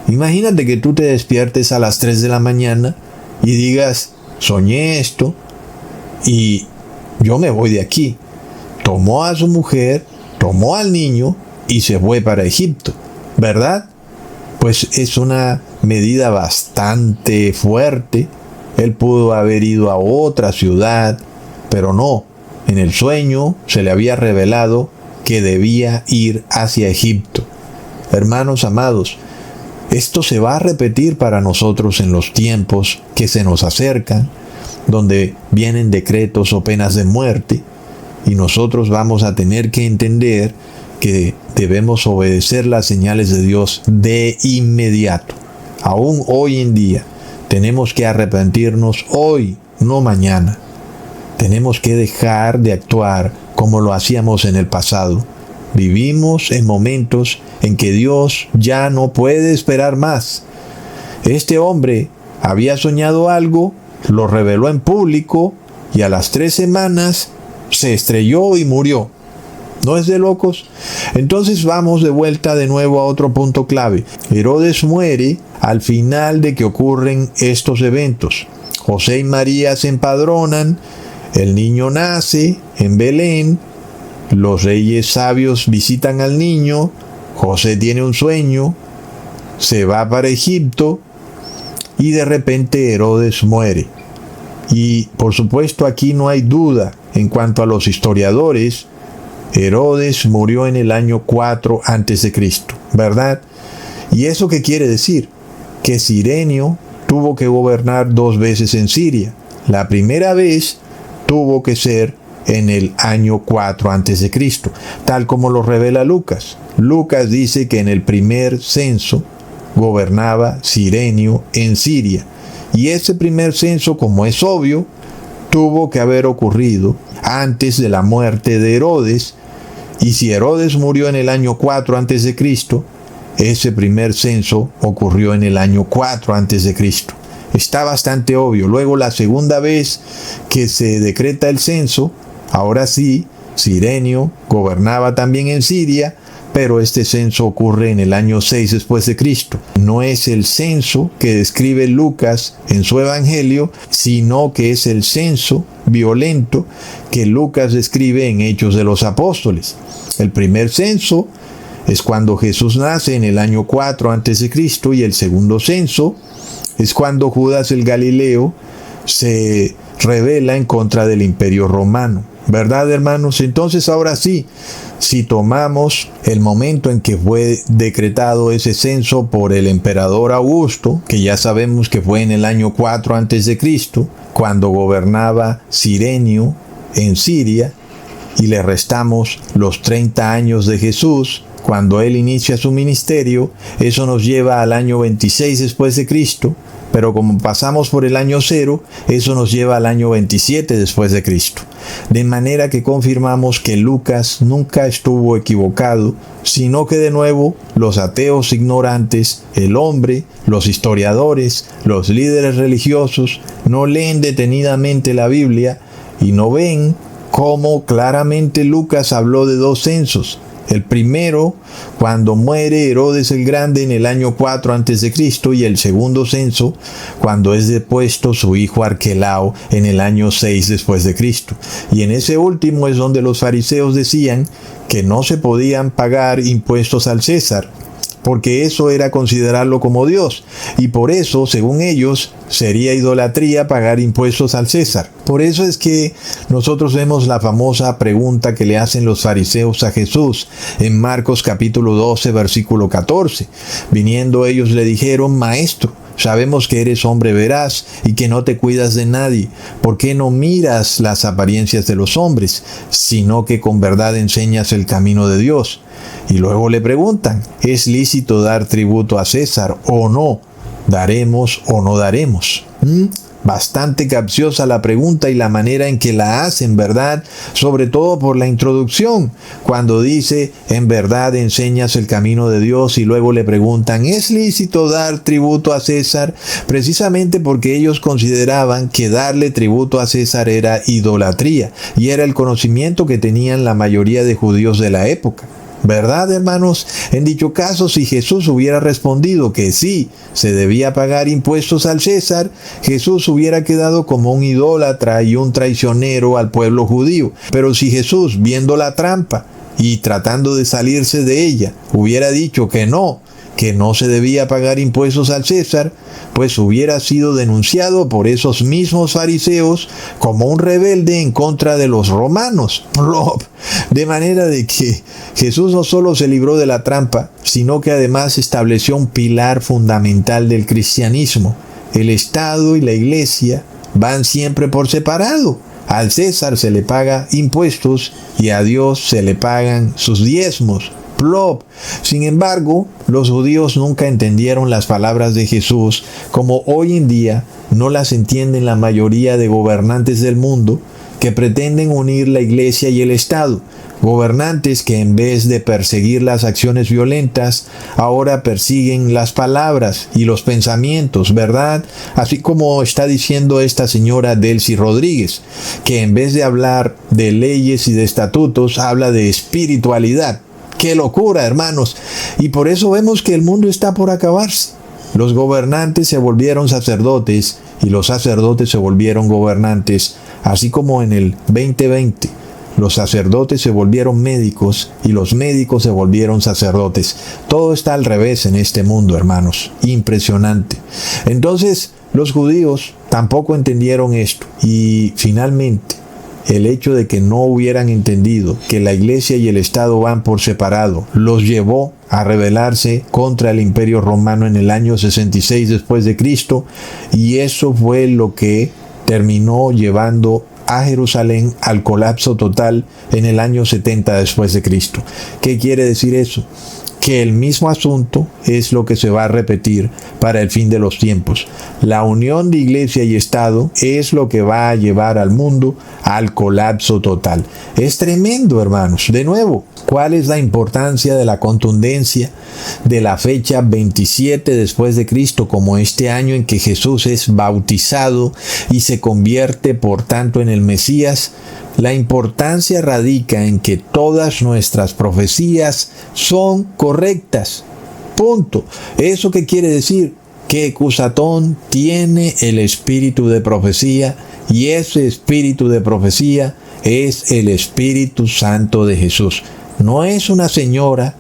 [SPEAKER 1] Imagínate que tú te despiertes a las 3 de la mañana y digas, soñé esto y yo me voy de aquí. Tomó a su mujer, tomó al niño y se fue para Egipto, ¿verdad? Pues es una medida bastante fuerte. Él pudo haber ido a otra ciudad, pero no. En el sueño se le había revelado que debía ir hacia Egipto. Hermanos amados, esto se va a repetir para nosotros en los tiempos que se nos acercan, donde vienen decretos o penas de muerte, y nosotros vamos a tener que entender que debemos obedecer las señales de Dios de inmediato. Aún hoy en día tenemos que arrepentirnos hoy, no mañana. Tenemos que dejar de actuar como lo hacíamos en el pasado. Vivimos en momentos en que Dios ya no puede esperar más. Este hombre había soñado algo, lo reveló en público y a las 3 semanas se estrelló y murió. ¿No es de locos? Entonces vamos de vuelta de nuevo a otro punto clave. Herodes muere al final de que ocurren estos eventos. José y María se empadronan, el niño nace en Belén, los reyes sabios visitan al niño, José tiene un sueño, se va para Egipto y de repente Herodes muere. Y por supuesto aquí no hay duda en cuanto a los historiadores. Herodes murió en el año 4 a.C., ¿verdad? ¿Y eso qué quiere decir? Que Cirenio tuvo que gobernar 2 veces en Siria. La primera vez tuvo que ser en el año 4 a.C., tal como lo revela Lucas. Lucas dice que en el primer censo gobernaba Cirenio en Siria. Y ese primer censo, como es obvio, tuvo que haber ocurrido antes de la muerte de Herodes. Y si Herodes murió en el año 4 a.C., ese primer censo ocurrió en el año 4 a.C. Está bastante obvio. Luego, la segunda vez que se decreta el censo, ahora sí, Cirenio gobernaba también en Siria, pero este censo ocurre en el año 6 después de Cristo. No es el censo que describe Lucas en su evangelio, sino que es el censo violento que Lucas describe en Hechos de los Apóstoles. El primer censo es cuando Jesús nace en el año 4 a.C. y el segundo censo es cuando Judas el Galileo se rebela en contra del Imperio Romano. ¿Verdad, hermanos? Entonces, ahora sí, si tomamos el momento en que fue decretado ese censo por el emperador Augusto, que ya sabemos que fue en el año 4 a.C., cuando gobernaba Cirenio en Siria, y le restamos los 30 años de Jesús, cuando él inicia su ministerio, eso nos lleva al año 26 después de Cristo, pero como pasamos por el año 0, eso nos lleva al año 27 después de Cristo. De manera que confirmamos que Lucas nunca estuvo equivocado, sino que de nuevo los ateos ignorantes, el hombre, los historiadores, los líderes religiosos, no leen detenidamente la Biblia y no ven cómo claramente Lucas habló de dos censos. El primero, cuando muere Herodes el Grande en el año 4 a.C., y el segundo censo, cuando es depuesto su hijo Arquelao en el año 6 después de Cristo. Y en ese último es donde los fariseos decían que no se podían pagar impuestos al César, porque eso era considerarlo como Dios, y por eso, según ellos, sería idolatría pagar impuestos al César. Por eso es que nosotros vemos la famosa pregunta que le hacen los fariseos a Jesús en Marcos capítulo 12, versículo 14. Viniendo ellos le dijeron: Maestro, sabemos que eres hombre veraz y que no te cuidas de nadie. ¿Por qué no miras las apariencias de los hombres, sino que con verdad enseñas el camino de Dios? Y luego le preguntan: ¿es lícito dar tributo a César o no? ¿Daremos o no daremos? Bastante capciosa la pregunta y la manera en que la hacen, ¿verdad? Sobre todo por la introducción, cuando dice: en verdad enseñas el camino de Dios, y luego le preguntan: ¿es lícito dar tributo a César? Precisamente porque ellos consideraban que darle tributo a César era idolatría, y era el conocimiento que tenían la mayoría de judíos de la época. ¿Verdad, hermanos? En dicho caso, si Jesús hubiera respondido que sí, se debía pagar impuestos al César, Jesús hubiera quedado como un idólatra y un traicionero al pueblo judío. Pero si Jesús, viendo la trampa y tratando de salirse de ella, hubiera dicho que no se debía pagar impuestos al César, pues hubiera sido denunciado por esos mismos fariseos como un rebelde en contra de los romanos. De manera de que Jesús no solo se libró de la trampa, sino que además estableció un pilar fundamental del cristianismo. El Estado y la Iglesia van siempre por separado. Al César se le paga impuestos y a Dios se le pagan sus diezmos. Sin embargo, los judíos nunca entendieron las palabras de Jesús como hoy en día no las entienden la mayoría de gobernantes del mundo que pretenden unir la Iglesia y el Estado. Gobernantes que en vez de perseguir las acciones violentas, ahora persiguen las palabras y los pensamientos, ¿verdad? Así como está diciendo esta señora Delcy Rodríguez, que en vez de hablar de leyes y de estatutos, habla de espiritualidad. ¡Qué locura, hermanos! Y por eso vemos que el mundo está por acabarse. Los gobernantes se volvieron sacerdotes y los sacerdotes se volvieron gobernantes, así como en el 2020. Los sacerdotes se volvieron médicos y los médicos se volvieron sacerdotes. Todo está al revés en este mundo, hermanos. Impresionante. Entonces, los judíos tampoco entendieron esto. Y finalmente, el hecho de que no hubieran entendido que la Iglesia y el Estado van por separado los llevó a rebelarse contra el Imperio Romano en el año 66 después de Cristo, y eso fue lo que terminó llevando a Jerusalén al colapso total en el año 70 después de Cristo. ¿Qué quiere decir eso? Que el mismo asunto es lo que se va a repetir para el fin de los tiempos. La unión de Iglesia y Estado es lo que va a llevar al mundo al colapso total. Es tremendo, hermanos. De nuevo, ¿cuál es la importancia de la contundencia de la fecha 27 después de Cristo como este año en que Jesús es bautizado y se convierte por tanto en el Mesías? La importancia radica en que todas nuestras profecías son correctas. Punto. ¿Eso qué quiere decir? Que Cusatón tiene el espíritu de profecía, y ese espíritu de profecía es el Espíritu Santo de Jesús. No es una señora,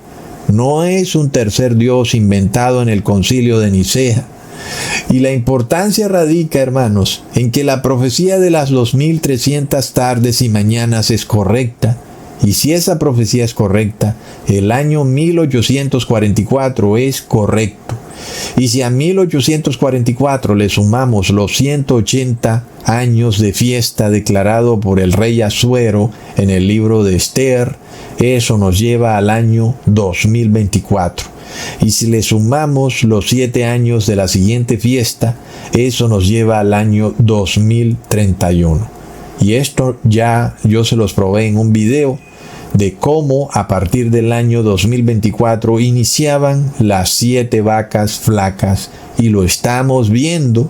[SPEAKER 1] no es un tercer Dios inventado en el Concilio de Nicea. Y la importancia radica, hermanos, en que la profecía de las 2300 tardes y mañanas es correcta. Y si esa profecía es correcta, el año 1844 es correcto. Y si a 1844 le sumamos los 180 años de fiesta declarado por el rey Asuero en el libro de Esther, eso nos lleva al año 2024. Y si le sumamos los 7 años de la siguiente fiesta, eso nos lleva al año 2031. Y esto ya yo se los probé en un video de cómo a partir del año 2024 iniciaban las 7 vacas flacas, y lo estamos viendo,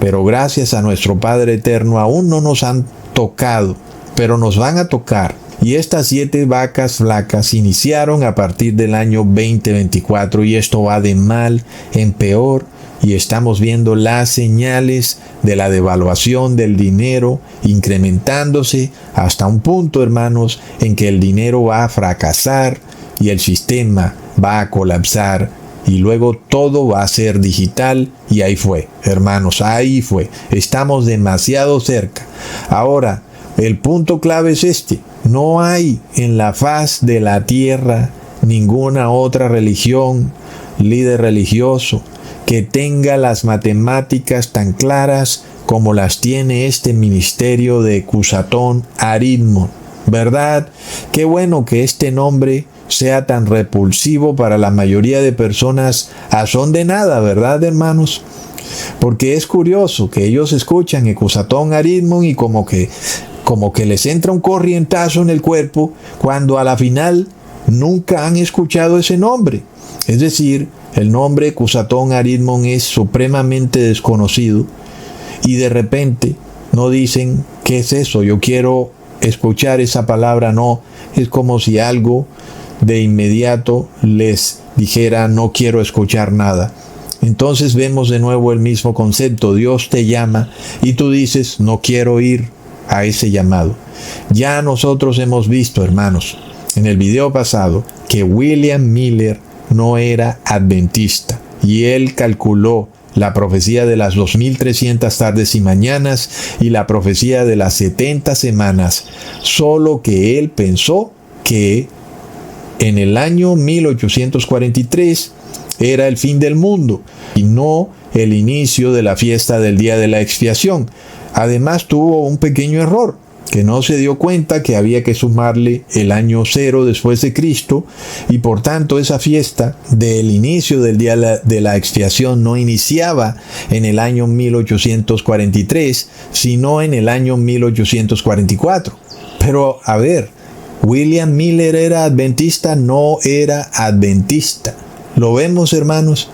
[SPEAKER 1] pero gracias a nuestro Padre Eterno aún no nos han tocado, pero nos van a tocar. Y estas 7 vacas flacas iniciaron a partir del año 2024, y esto va de mal en peor. Y estamos viendo las señales de la devaluación del dinero incrementándose hasta un punto, hermanos, en que el dinero va a fracasar y el sistema va a colapsar, y luego todo va a ser digital. Y ahí fue, hermanos, ahí fue. Estamos demasiado cerca. Ahora, el punto clave es este: no hay en la faz de la tierra ninguna otra religión, líder religioso, que tenga las matemáticas tan claras como las tiene este ministerio de Cusatón Aridmon. ¿Verdad? Qué bueno que este nombre sea tan repulsivo para la mayoría de personas a son de nada, ¿verdad, hermanos? Porque es curioso que ellos escuchan Cusatón Aridmon y como que les entra un corrientazo en el cuerpo, cuando a la final nunca han escuchado ese nombre. Es decir, el nombre Cusatón Aridmon es supremamente desconocido, y de repente no dicen ¿qué es eso? Yo quiero escuchar esa palabra. No, es como si algo de inmediato les dijera no quiero escuchar nada. Entonces vemos de nuevo el mismo concepto. Dios te llama y tú dices no quiero ir a ese llamado. Ya nosotros hemos visto, hermanos, en el video pasado, que William Miller no era adventista, y él calculó la profecía de las 2300 tardes y mañanas y la profecía de las 70 semanas, solo que él pensó que en el año 1843 era el fin del mundo y no el inicio de la fiesta del día de la expiación. Además tuvo un pequeño error, que no se dio cuenta que había que sumarle el año 0 después de Cristo, y por tanto esa fiesta del inicio del día de la expiación no iniciaba en el año 1843, sino en el año 1844. Pero a ver, ¿William Miller era adventista? No era adventista. ¿Lo vemos, hermanos?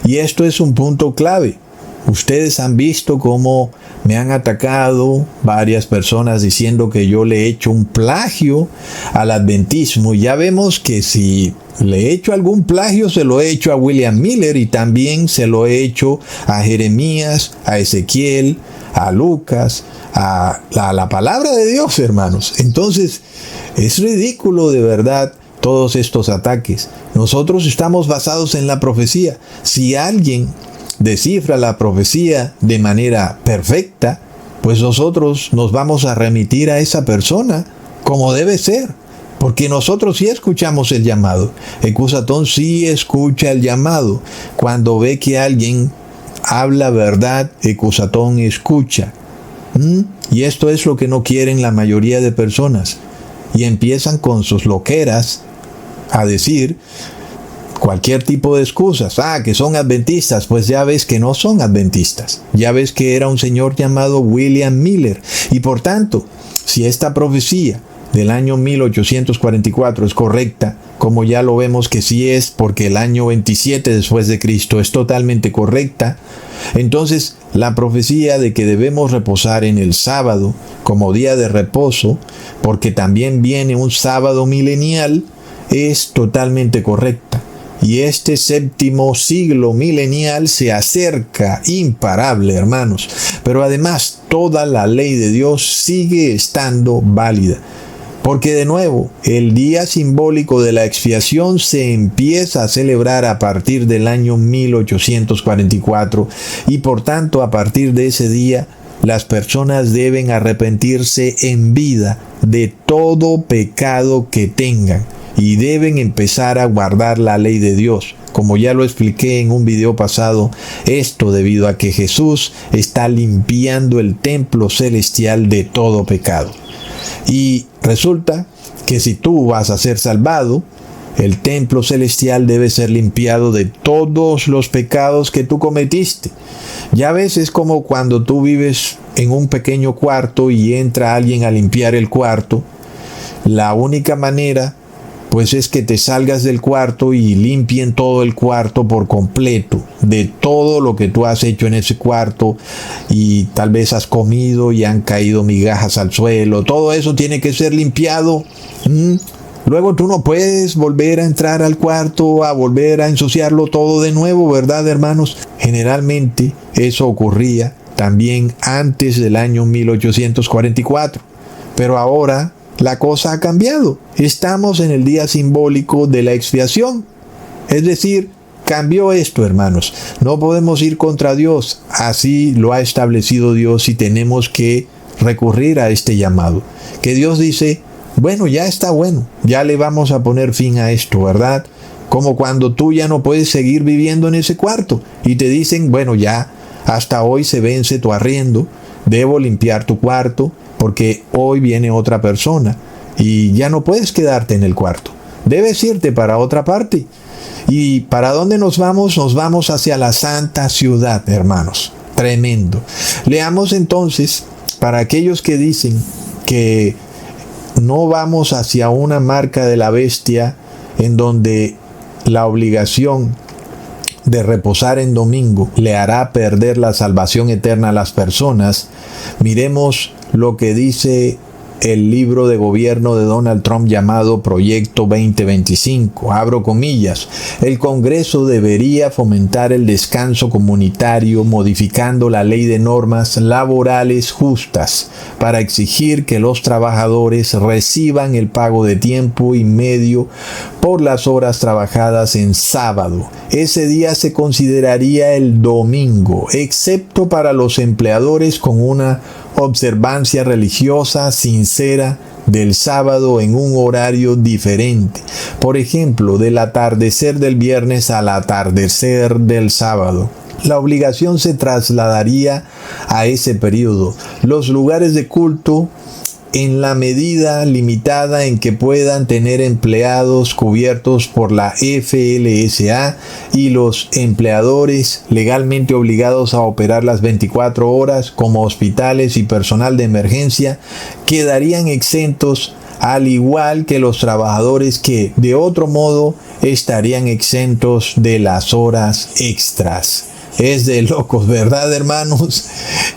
[SPEAKER 1] Y esto es un punto clave. Ustedes han visto cómo me han atacado varias personas diciendo que yo le he hecho un plagio al adventismo. Ya vemos que si le he hecho algún plagio, se lo he hecho a William Miller, y también se lo he hecho a Jeremías, a Ezequiel, a Lucas, a la palabra de Dios, hermanos. Entonces, es ridículo de verdad todos estos ataques. Nosotros estamos basados en la profecía. Si alguien descifra la profecía de manera perfecta, pues nosotros nos vamos a remitir a esa persona como debe ser, porque nosotros sí escuchamos el llamado. El Cusatón sí escucha el llamado. Cuando ve que alguien habla verdad, el Cusatón escucha. Y esto es lo que no quieren la mayoría de personas, y empiezan con sus loqueras a decir cualquier tipo de excusas. Que son adventistas. Pues ya ves que no son adventistas. Ya ves que era un señor llamado William Miller. Y por tanto, si esta profecía del año 1844 es correcta, como ya lo vemos que sí es, porque el año 27 después de Cristo es totalmente correcta, entonces la profecía de que debemos reposar en el sábado como día de reposo, porque también viene un sábado milenial, es totalmente correcta. Y este séptimo siglo milenial se acerca imparable, hermanos. Pero además, toda la ley de Dios sigue estando válida. Porque de nuevo, el día simbólico de la expiación se empieza a celebrar a partir del año 1844 y por tanto a partir de ese día las personas deben arrepentirse en vida de todo pecado que tengan y deben empezar a guardar la ley de Dios. Como ya lo expliqué en un video pasado, esto debido a que Jesús está limpiando el templo celestial de todo pecado. Y resulta que si tú vas a ser salvado, el templo celestial debe ser limpiado de todos los pecados que tú cometiste. Ya ves, es como cuando tú vives en un pequeño cuarto y entra alguien a limpiar el cuarto. La única manera pues es que te salgas del cuarto y limpien todo el cuarto por completo, de todo lo que tú has hecho en ese cuarto, y tal vez has comido y han caído migajas al suelo, todo eso tiene que ser limpiado. Luego tú no puedes volver a entrar al cuarto, a volver a ensuciarlo todo de nuevo, ¿verdad, hermanos? Generalmente eso ocurría también antes del año 1844, pero ahora la cosa ha cambiado. Estamos en el día simbólico de la expiación. Es decir, cambió esto, hermanos. No podemos ir contra Dios. Así lo ha establecido Dios y tenemos que recurrir a este llamado. Que Dios dice, bueno, ya está bueno. Ya le vamos a poner fin a esto, ¿verdad? Como cuando tú ya no puedes seguir viviendo en ese cuarto y te dicen, bueno, ya hasta hoy se vence tu arriendo. Debo limpiar tu cuarto, porque hoy viene otra persona y ya no puedes quedarte en el cuarto. Debes irte para otra parte. ¿Y para dónde nos vamos? Nos vamos hacia la santa ciudad, hermanos. Tremendo. Leamos entonces, para aquellos que dicen que no vamos hacia una marca de la bestia en donde la obligación de reposar en domingo le hará perder la salvación eterna a las personas, miremos lo que dice el libro de gobierno de Donald Trump llamado Proyecto 2025. Abro comillas. El Congreso debería fomentar el descanso comunitario modificando la ley de normas laborales justas para exigir que los trabajadores reciban el pago de tiempo y medio por las horas trabajadas en sábado. Ese día se consideraría el domingo, excepto para los empleadores con una observancia religiosa sincera del sábado en un horario diferente. Por ejemplo, del atardecer del viernes al atardecer del sábado. La obligación se trasladaría a ese periodo. Los lugares de culto, en la medida limitada en que puedan tener empleados cubiertos por la FLSA y los empleadores legalmente obligados a operar las 24 horas como hospitales y personal de emergencia, quedarían exentos, al igual que los trabajadores que de otro modo estarían exentos de las horas extras. Es de locos, ¿verdad, hermanos?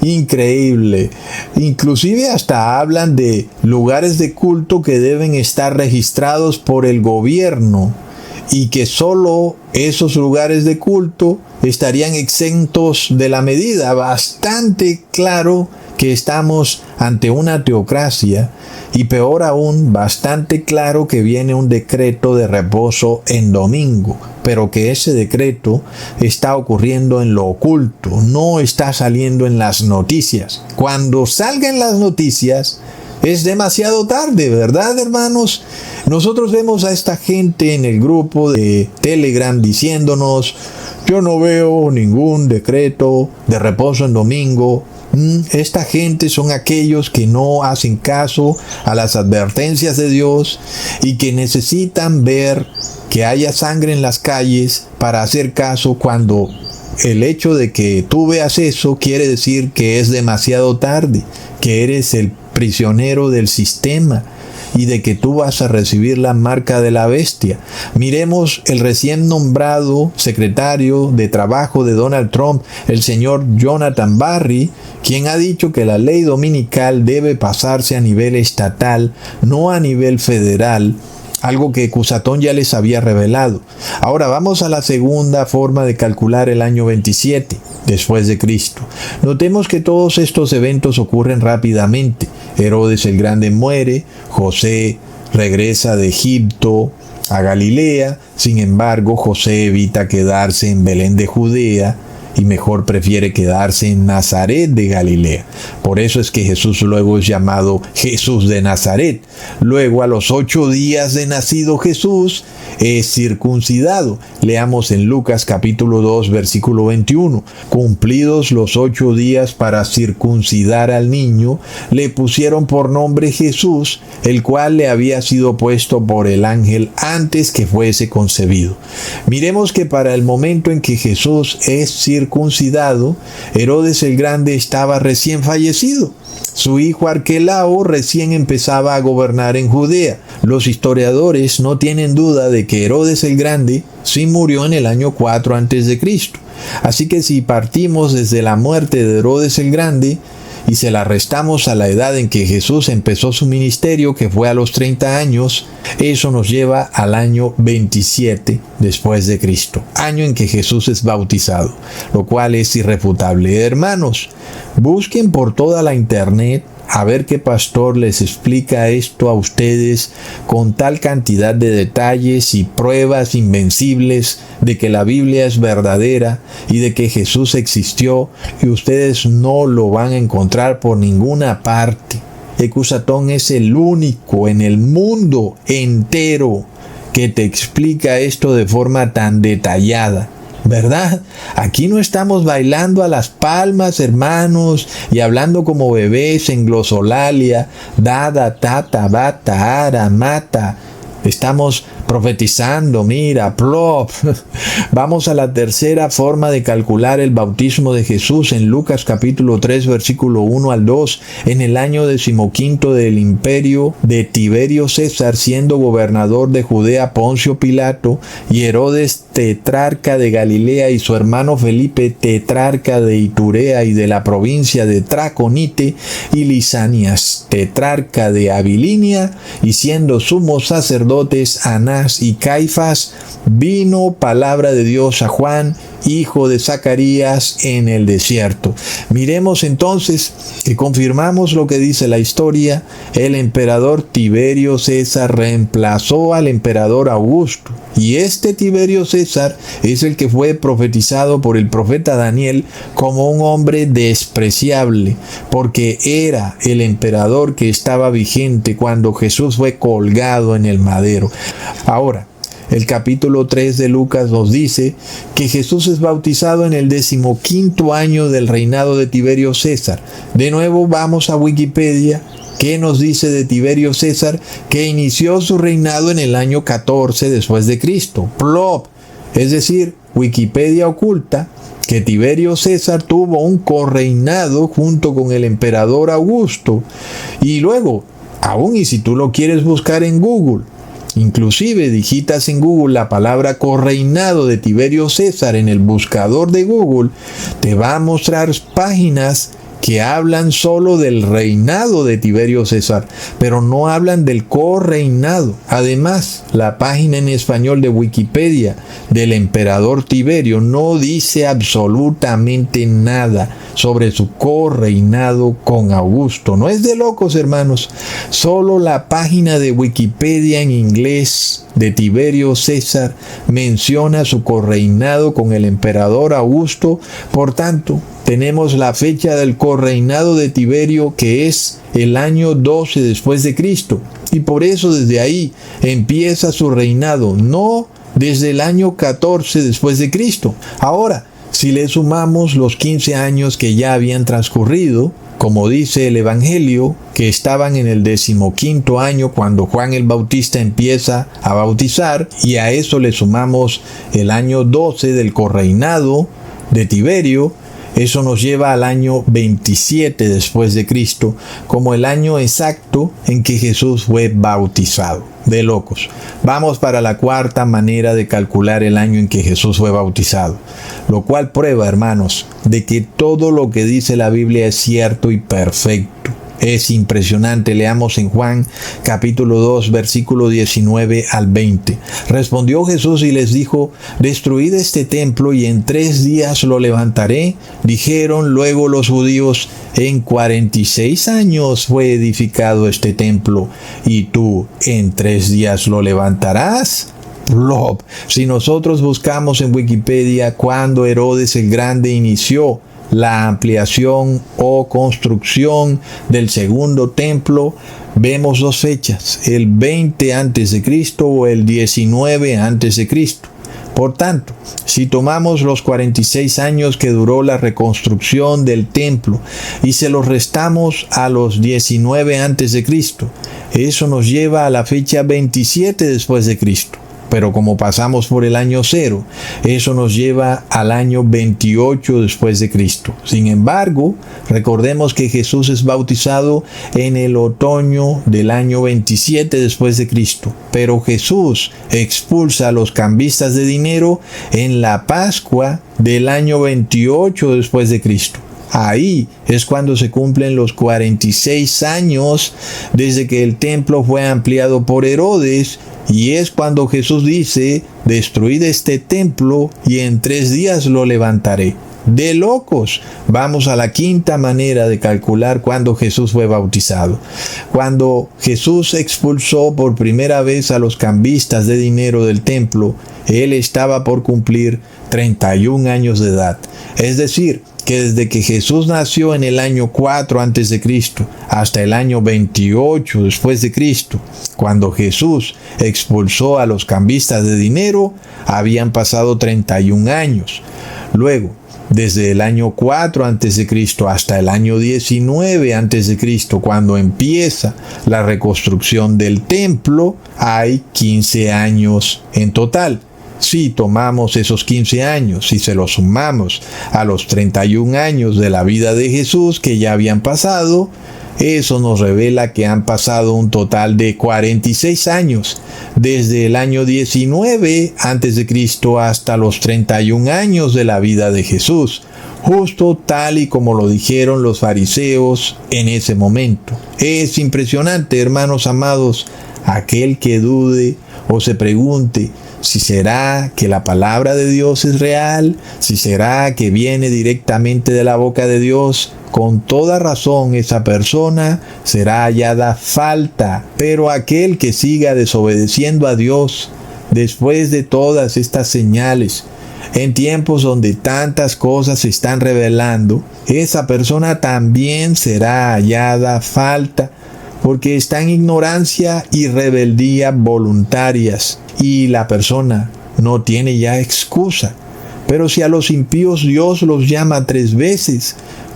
[SPEAKER 1] Increíble. Inclusive hasta hablan de lugares de culto que deben estar registrados por el gobierno y que solo esos lugares de culto estarían exentos de la medida. Bastante claro que estamos ante una teocracia y peor aún, bastante claro que viene un decreto de reposo en domingo, pero que ese decreto está ocurriendo en lo oculto, no está saliendo en las noticias. Cuando salgan las noticias es demasiado tarde, ¿verdad, hermanos? Nosotros vemos a esta gente en el grupo de Telegram diciéndonos, yo no veo ningún decreto de reposo en domingo. Esta gente son aquellos que no hacen caso a las advertencias de Dios y que necesitan ver que haya sangre en las calles para hacer caso, cuando el hecho de que tú veas eso quiere decir que es demasiado tarde, que eres el prisionero del sistema y de que tú vas a recibir la marca de la bestia. Miremos el recién nombrado secretario de Trabajo de Donald Trump, el señor Jonathan Barry, quien ha dicho que la ley dominical debe pasarse a nivel estatal, no a nivel federal, algo que Cusatón ya les había revelado. Ahora vamos a la segunda forma de calcular el año 27 después de Cristo. Notemos que todos estos eventos ocurren rápidamente. Herodes el Grande muere, José regresa de Egipto a Galilea, sin embargo José evita quedarse en Belén de Judea y mejor prefiere quedarse en Nazaret de Galilea. Por eso es que Jesús luego es llamado Jesús de Nazaret. Luego, a los 8 días de nacido Jesús, es circuncidado. Leamos en Lucas capítulo 2, versículo 21. Cumplidos los 8 días para circuncidar al niño, le pusieron por nombre Jesús, el cual le había sido puesto por el ángel antes que fuese concebido. Miremos que para el momento en que Jesús es circuncidado, Herodes el Grande estaba recién fallecido. Su hijo Arquelao recién empezaba a gobernar en Judea. Los historiadores no tienen duda de que Herodes el Grande sí murió en el año 4 a.C. Así que si partimos desde la muerte de Herodes el Grande y se la restamos a la edad en que Jesús empezó su ministerio, que fue a los 30 años, eso nos lleva al año 27 después de Cristo, año en que Jesús es bautizado, lo cual es irrefutable. Hermanos, busquen por toda la internet a ver qué pastor les explica esto a ustedes con tal cantidad de detalles y pruebas invencibles de que la Biblia es verdadera y de que Jesús existió, y ustedes no lo van a encontrar por ninguna parte. Cusatón es el único en el mundo entero que te explica esto de forma tan detallada. ¿Verdad? Aquí no estamos bailando a las palmas, hermanos, y hablando como bebés en glosolalia, dada, tata, bata, ara, mata. Estamos profetizando, mira, plop. Vamos a la tercera forma de calcular el bautismo de Jesús en Lucas capítulo 3, versículo 1 al 2, en el año 15 del imperio de Tiberio César, siendo gobernador de Judea Poncio Pilato, y Herodes tetrarca de Galilea, y su hermano Felipe tetrarca de Iturea y de la provincia de Traconite, y Lisanias tetrarca de Abilinia, y siendo sumos sacerdotes Anás y Caifás, vino palabra de Dios a Juan, hijo de Zacarías, en el desierto. Miremos entonces que confirmamos lo que dice la historia. El emperador Tiberio César reemplazó al emperador Augusto, y este Tiberio César es el que fue profetizado por el profeta Daniel como un hombre despreciable, porque era el emperador que estaba vigente cuando Jesús fue colgado en el madero. Ahora, el capítulo 3 de Lucas nos dice que Jesús es bautizado en el 15º año del reinado de Tiberio César. De nuevo vamos a Wikipedia. ¿Qué nos dice de Tiberio César? Que inició su reinado en el año 14 después de Cristo. Plop. Es decir, Wikipedia oculta que Tiberio César tuvo un correinado junto con el emperador Augusto. Y luego, aún y si tú lo quieres buscar en Google, inclusive digitas en Google la palabra correinado de Tiberio César en el buscador de Google, te va a mostrar páginas que hablan solo del reinado de Tiberio César, pero no hablan del correinado. Además, la página en español de Wikipedia del emperador Tiberio no dice absolutamente nada sobre su correinado con Augusto. No es de locos, hermanos. Solo la página de Wikipedia en inglés de Tiberio César menciona su correinado con el emperador Augusto. Por tanto, tenemos la fecha del correinado de Tiberio, que es el año 12 después de Cristo. Y por eso desde ahí empieza su reinado, no desde el año 14 después de Cristo. Ahora, si le sumamos los 15 años que ya habían transcurrido, como dice el Evangelio, que estaban en el 15º año cuando Juan el Bautista empieza a bautizar, y a eso le sumamos el año 12 del correinado de Tiberio, Eso nos lleva al año 27 después de Cristo, como el año exacto en que Jesús fue bautizado. De locos. Vamos para la cuarta manera de calcular el año en que Jesús fue bautizado, lo cual prueba, hermanos, de que todo lo que dice la Biblia es cierto y perfecto. Es impresionante. Leamos en Juan capítulo 2, versículo 19 al 20. Respondió Jesús y les dijo: destruid este templo y en 3 días lo levantaré. Dijeron luego los judíos: en 46 años fue edificado este templo, y tú en 3 días lo levantarás. Plop. Si nosotros buscamos en Wikipedia cuando Herodes el Grande inició la ampliación o construcción del segundo templo, vemos 2 fechas, el 20 a.C. o el 19 a.C. Por tanto, si tomamos los 46 años que duró la reconstrucción del templo y se los restamos a los 19 a.C., eso nos lleva a la fecha 27 después de Cristo. Pero como pasamos por el año 0, eso nos lleva al año 28 después de Cristo. Sin embargo, recordemos que Jesús es bautizado en el otoño del año 27 después de Cristo. Pero Jesús expulsa a los cambistas de dinero en la Pascua del año 28 después de Cristo. Ahí es cuando se cumplen los 46 años desde que el templo fue ampliado por Herodes, y es cuando Jesús dice: destruid este templo y en 3 días lo levantaré. De locos. Vamos a la quinta manera de calcular cuando Jesús fue bautizado. Cuando Jesús expulsó por primera vez a los cambistas de dinero del templo, él estaba por cumplir 31 años de edad. Es decir, que desde que Jesús nació en el año 4 a.C. hasta el año 28 después de Cristo, cuando Jesús expulsó a los cambistas de dinero, habían pasado 31 años. Luego, desde el año 4 a.C. hasta el año 19 a.C., cuando empieza la reconstrucción del templo, hay 15 años en total. Si tomamos esos 15 años y se los sumamos a los 31 años de la vida de Jesús que ya habían pasado, eso nos revela que han pasado un total de 46 años, desde el año 19 a.C. hasta los 31 años de la vida de Jesús, justo tal y como lo dijeron los fariseos en ese momento. Es impresionante, hermanos amados. Aquel que dude o se pregunte si será que la palabra de Dios es real, si será que viene directamente de la boca de Dios, con toda razón esa persona será hallada falta. Pero aquel que siga desobedeciendo a Dios, después de todas estas señales, en tiempos donde tantas cosas se están revelando, esa persona también será hallada falta, porque está en ignorancia y rebeldía voluntarias, y la persona no tiene ya excusa. Pero si a los impíos Dios los llama 3 veces,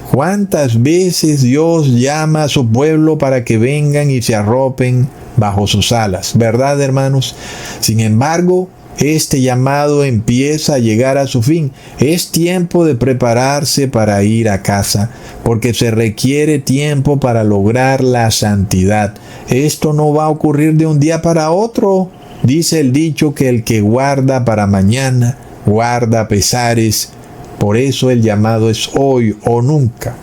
[SPEAKER 1] ¿cuántas veces Dios llama a su pueblo para que vengan y se arropen bajo sus alas? ¿Verdad, hermanos? Sin embargo, este llamado empieza a llegar a su fin. Es tiempo de prepararse para ir a casa, porque se requiere tiempo para lograr la santidad. Esto no va a ocurrir de un día para otro. Dice el dicho que el que guarda para mañana, guarda pesares. Por eso el llamado es hoy o nunca.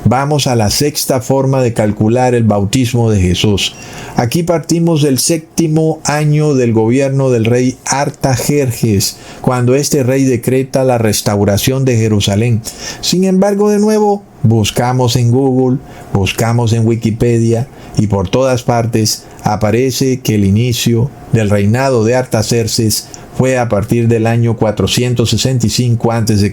[SPEAKER 1] Vamos a la sexta forma de calcular el bautismo de Jesús. Aquí partimos del 7º año del gobierno del rey Artajerjes, cuando este rey decreta la restauración de Jerusalén. Sin embargo, de nuevo, buscamos en Google, buscamos en Wikipedia, y por todas partes aparece que el inicio del reinado de Artajerjes fue a partir del año 465 a.C.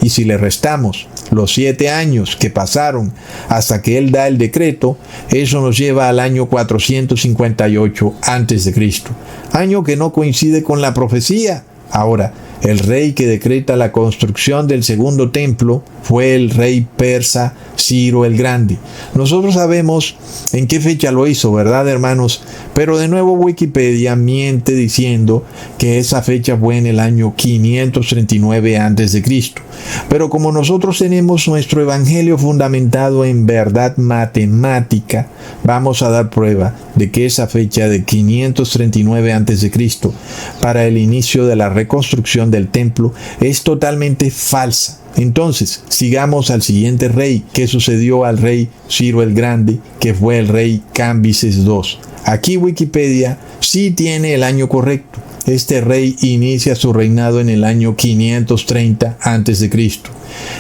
[SPEAKER 1] Y si le restamos los 7 años que pasaron hasta que él da el decreto, eso nos lleva al año 458 a.C., año que no coincide con la profecía. Ahora, El rey que decreta la construcción del segundo templo fue el rey persa Ciro el Grande. Nosotros sabemos en qué fecha lo hizo, ¿verdad, hermanos? Pero de nuevo Wikipedia miente diciendo que esa fecha fue en el año 539 a.C. Pero como nosotros tenemos nuestro evangelio fundamentado en verdad matemática, vamos a dar prueba de que esa fecha de 539 a.C. para el inicio de la reconstrucción del templo es totalmente falsa. Entonces, sigamos al siguiente rey que sucedió al rey Ciro el Grande, que fue el rey Cambises II. Aquí Wikipedia sí tiene el año correcto. Este rey inicia su reinado en el año 530 a.C.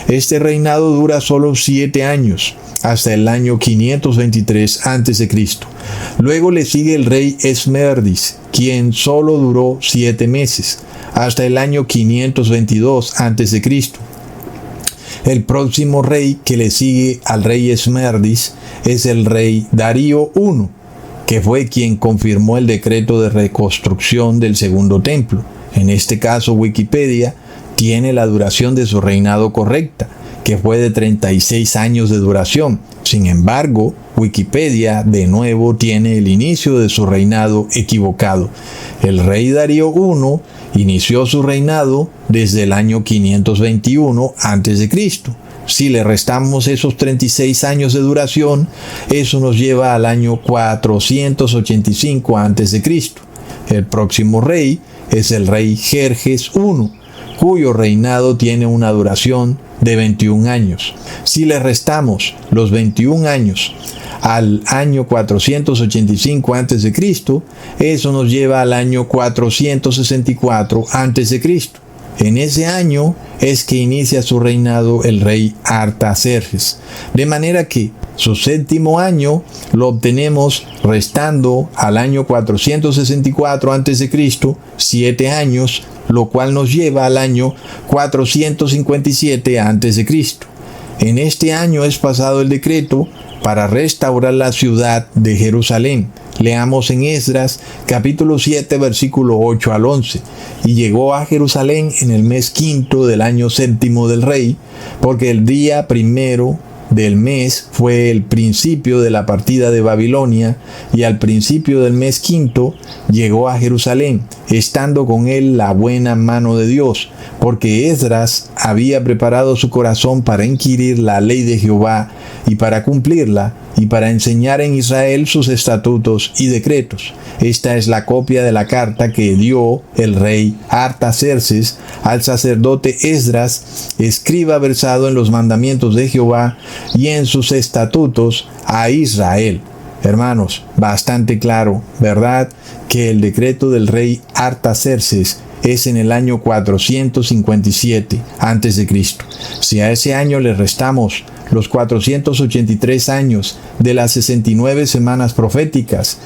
[SPEAKER 1] Este reinado dura solo 7 años, hasta el año 523 a.C. Luego le sigue el rey Esmerdis, quien solo duró 7 meses, hasta el año 522 a.C. El próximo rey que le sigue al rey Esmerdis es el rey Darío I, que fue quien confirmó el decreto de reconstrucción del segundo templo. En este caso, Wikipedia tiene la duración de su reinado correcta, que fue de 36 años de duración. Sin embargo, Wikipedia de nuevo tiene el inicio de su reinado equivocado. El rey Darío I inició su reinado desde el año 521 a.C. Si le restamos esos 36 años de duración, eso nos lleva al año 485 a.C. El próximo rey es el rey Jerjes I, cuyo reinado tiene una duración de 21 años. Si le restamos los 21 años al año 485 a.C., eso nos lleva al año 464 a.C. En ese año es que inicia su reinado el rey Artaxerxes, de manera que su séptimo año lo obtenemos restando al año 464 a.C. 7 años, lo cual nos lleva al año 457 a.C. En este año es pasado el decreto para restaurar la ciudad de Jerusalén. Leamos en Esdras capítulo 7 versículo 8 al 11. Y llegó a Jerusalén en el mes quinto del año séptimo del rey, porque el día primero del mes fue el principio de la partida de Babilonia, y al principio del mes quinto llegó a Jerusalén, estando con él la buena mano de Dios, porque Esdras había preparado su corazón para inquirir la ley de Jehová y para cumplirla, y para enseñar en Israel sus estatutos y decretos. Esta es la copia de la carta que dio el rey Artaxerxes al sacerdote Esdras, escriba versado en los mandamientos de Jehová y en sus estatutos a Israel. Hermanos, bastante claro, ¿verdad?, que el decreto del rey Artaxerxes es en el año 457 a.C. Si a ese año le restamos los 483 años de las 69 semanas proféticas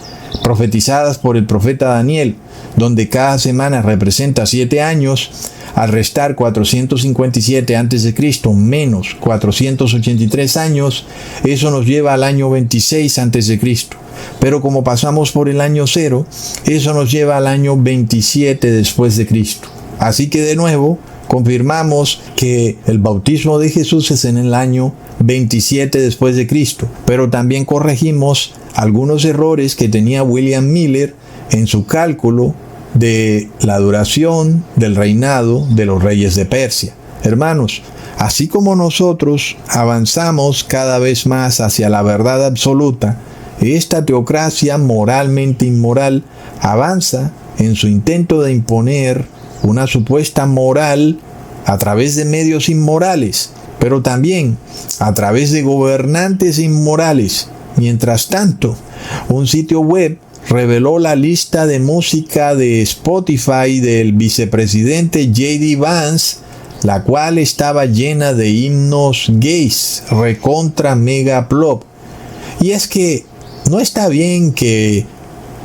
[SPEAKER 1] profetizadas por el profeta Daniel, donde cada semana representa 7 años, al restar 457 a.C. menos 483 años, eso nos lleva al año 26 a.C. Pero como pasamos por el año 0, eso nos lleva al año 27 después de Cristo. Así que de nuevo, confirmamos que el bautismo de Jesús es en el año 27 después de Cristo, pero también corregimos algunos errores que tenía William Miller en su cálculo de la duración del reinado de los reyes de Persia. Hermanos, así como nosotros avanzamos cada vez más hacia la verdad absoluta, esta teocracia moralmente inmoral avanza en su intento de imponer una supuesta moral a través de medios inmorales, pero también a través de gobernantes inmorales. Mientras tanto, un sitio web reveló la lista de música de Spotify del vicepresidente J.D. Vance, la cual estaba llena de himnos gays, recontra mega plop. Y es que no está bien que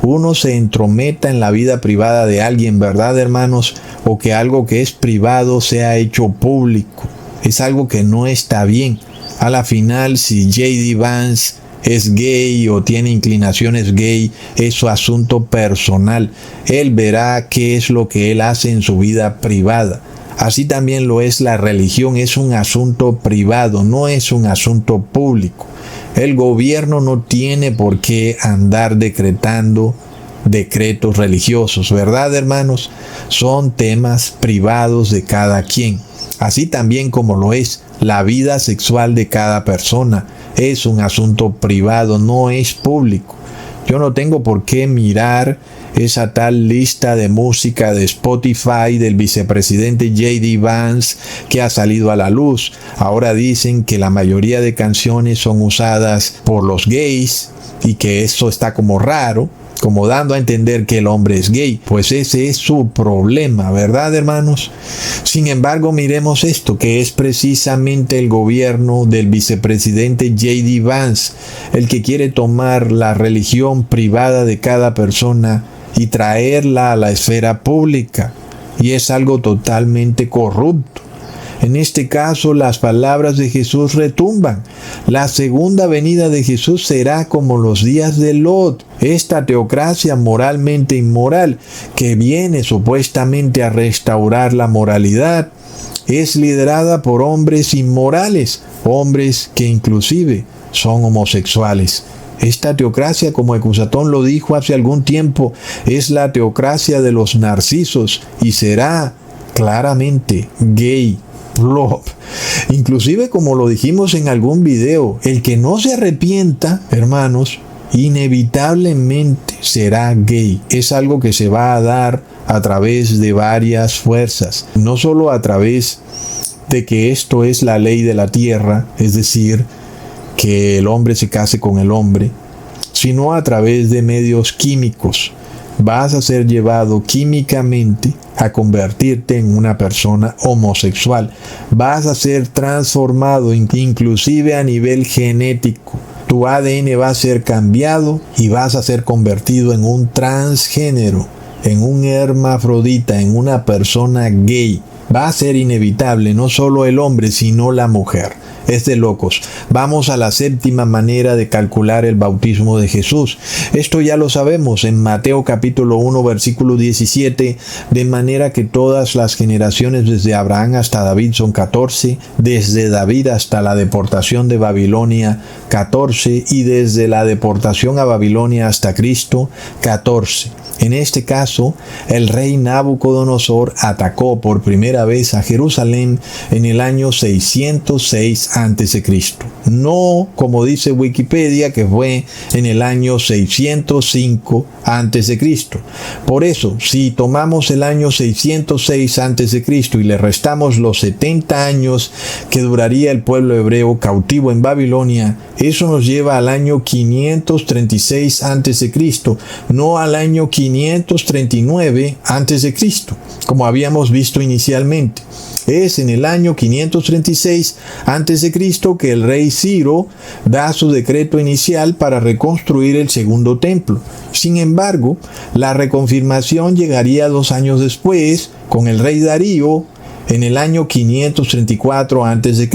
[SPEAKER 1] uno se entrometa en la vida privada de alguien, ¿verdad, hermanos? O que algo que es privado sea hecho público. Es algo que no está bien. A la final, si J.D. Vance es gay o tiene inclinaciones gay, es su asunto personal. Él verá qué es lo que él hace en su vida privada. Así también lo es la religión, es un asunto privado, no es un asunto público. El gobierno no tiene por qué andar decretando decretos religiosos, ¿verdad, hermanos? Son temas privados de cada quien. Así también como lo es la vida sexual de cada persona. Es un asunto privado, no es público. Yo no tengo por qué mirar esa tal lista de música de Spotify del vicepresidente J.D. Vance que ha salido a la luz. Ahora dicen que la mayoría de canciones son usadas por los gays y que eso está como raro, como dando a entender que el hombre es gay. Pues ese es su problema, ¿verdad, hermanos? Sin embargo, miremos esto, que es precisamente el gobierno del vicepresidente J.D. Vance el que quiere tomar la religión privada de cada persona y traerla a la esfera pública. Y es algo totalmente corrupto. En este caso, las palabras de Jesús retumban. La segunda venida de Jesús será como los días de Lot. Esta teocracia moralmente inmoral, que viene supuestamente a restaurar la moralidad, es liderada por hombres inmorales, hombres que inclusive son homosexuales. Esta teocracia, como Ecusatón lo dijo hace algún tiempo, es la teocracia de los narcisos y será claramente gay. Inclusive, como lo dijimos en algún video, el que no se arrepienta, hermanos, inevitablemente será gay. Es algo que se va a dar a través de varias fuerzas, no solo a través de que esto es la ley de la tierra, es decir, que el hombre se case con el hombre, sino a través de medios químicos. Vas a ser llevado químicamente a convertirte en una persona homosexual. Vas a ser transformado inclusive a nivel genético. Tu ADN va a ser cambiado y vas a ser convertido en un transgénero, en un hermafrodita, en una persona gay. Va a ser inevitable, no solo el hombre, sino la mujer. Es de locos. Vamos a la séptima manera de calcular el bautismo de Jesús. Esto ya lo sabemos en Mateo capítulo 1 versículo 17, de manera que todas las generaciones desde Abraham hasta David son 14, desde David hasta la deportación de Babilonia 14 y desde la deportación a Babilonia hasta Cristo 14. En este caso, el rey Nabucodonosor atacó por primera vez a Jerusalén en el año 606 a.C. No, como dice Wikipedia, que fue en el año 605 a.C. Por eso, si tomamos el año 606 a.C. y le restamos los 70 años que duraría el pueblo hebreo cautivo en Babilonia, eso nos lleva al año 536 a.C., no al año 539 a.C., como habíamos visto inicialmente. Es en el año 536 a.C. que el rey Ciro da su decreto inicial para reconstruir el segundo templo. Sin embargo, la reconfirmación llegaría 2 años después, con el rey Darío, en el año 534 a.C.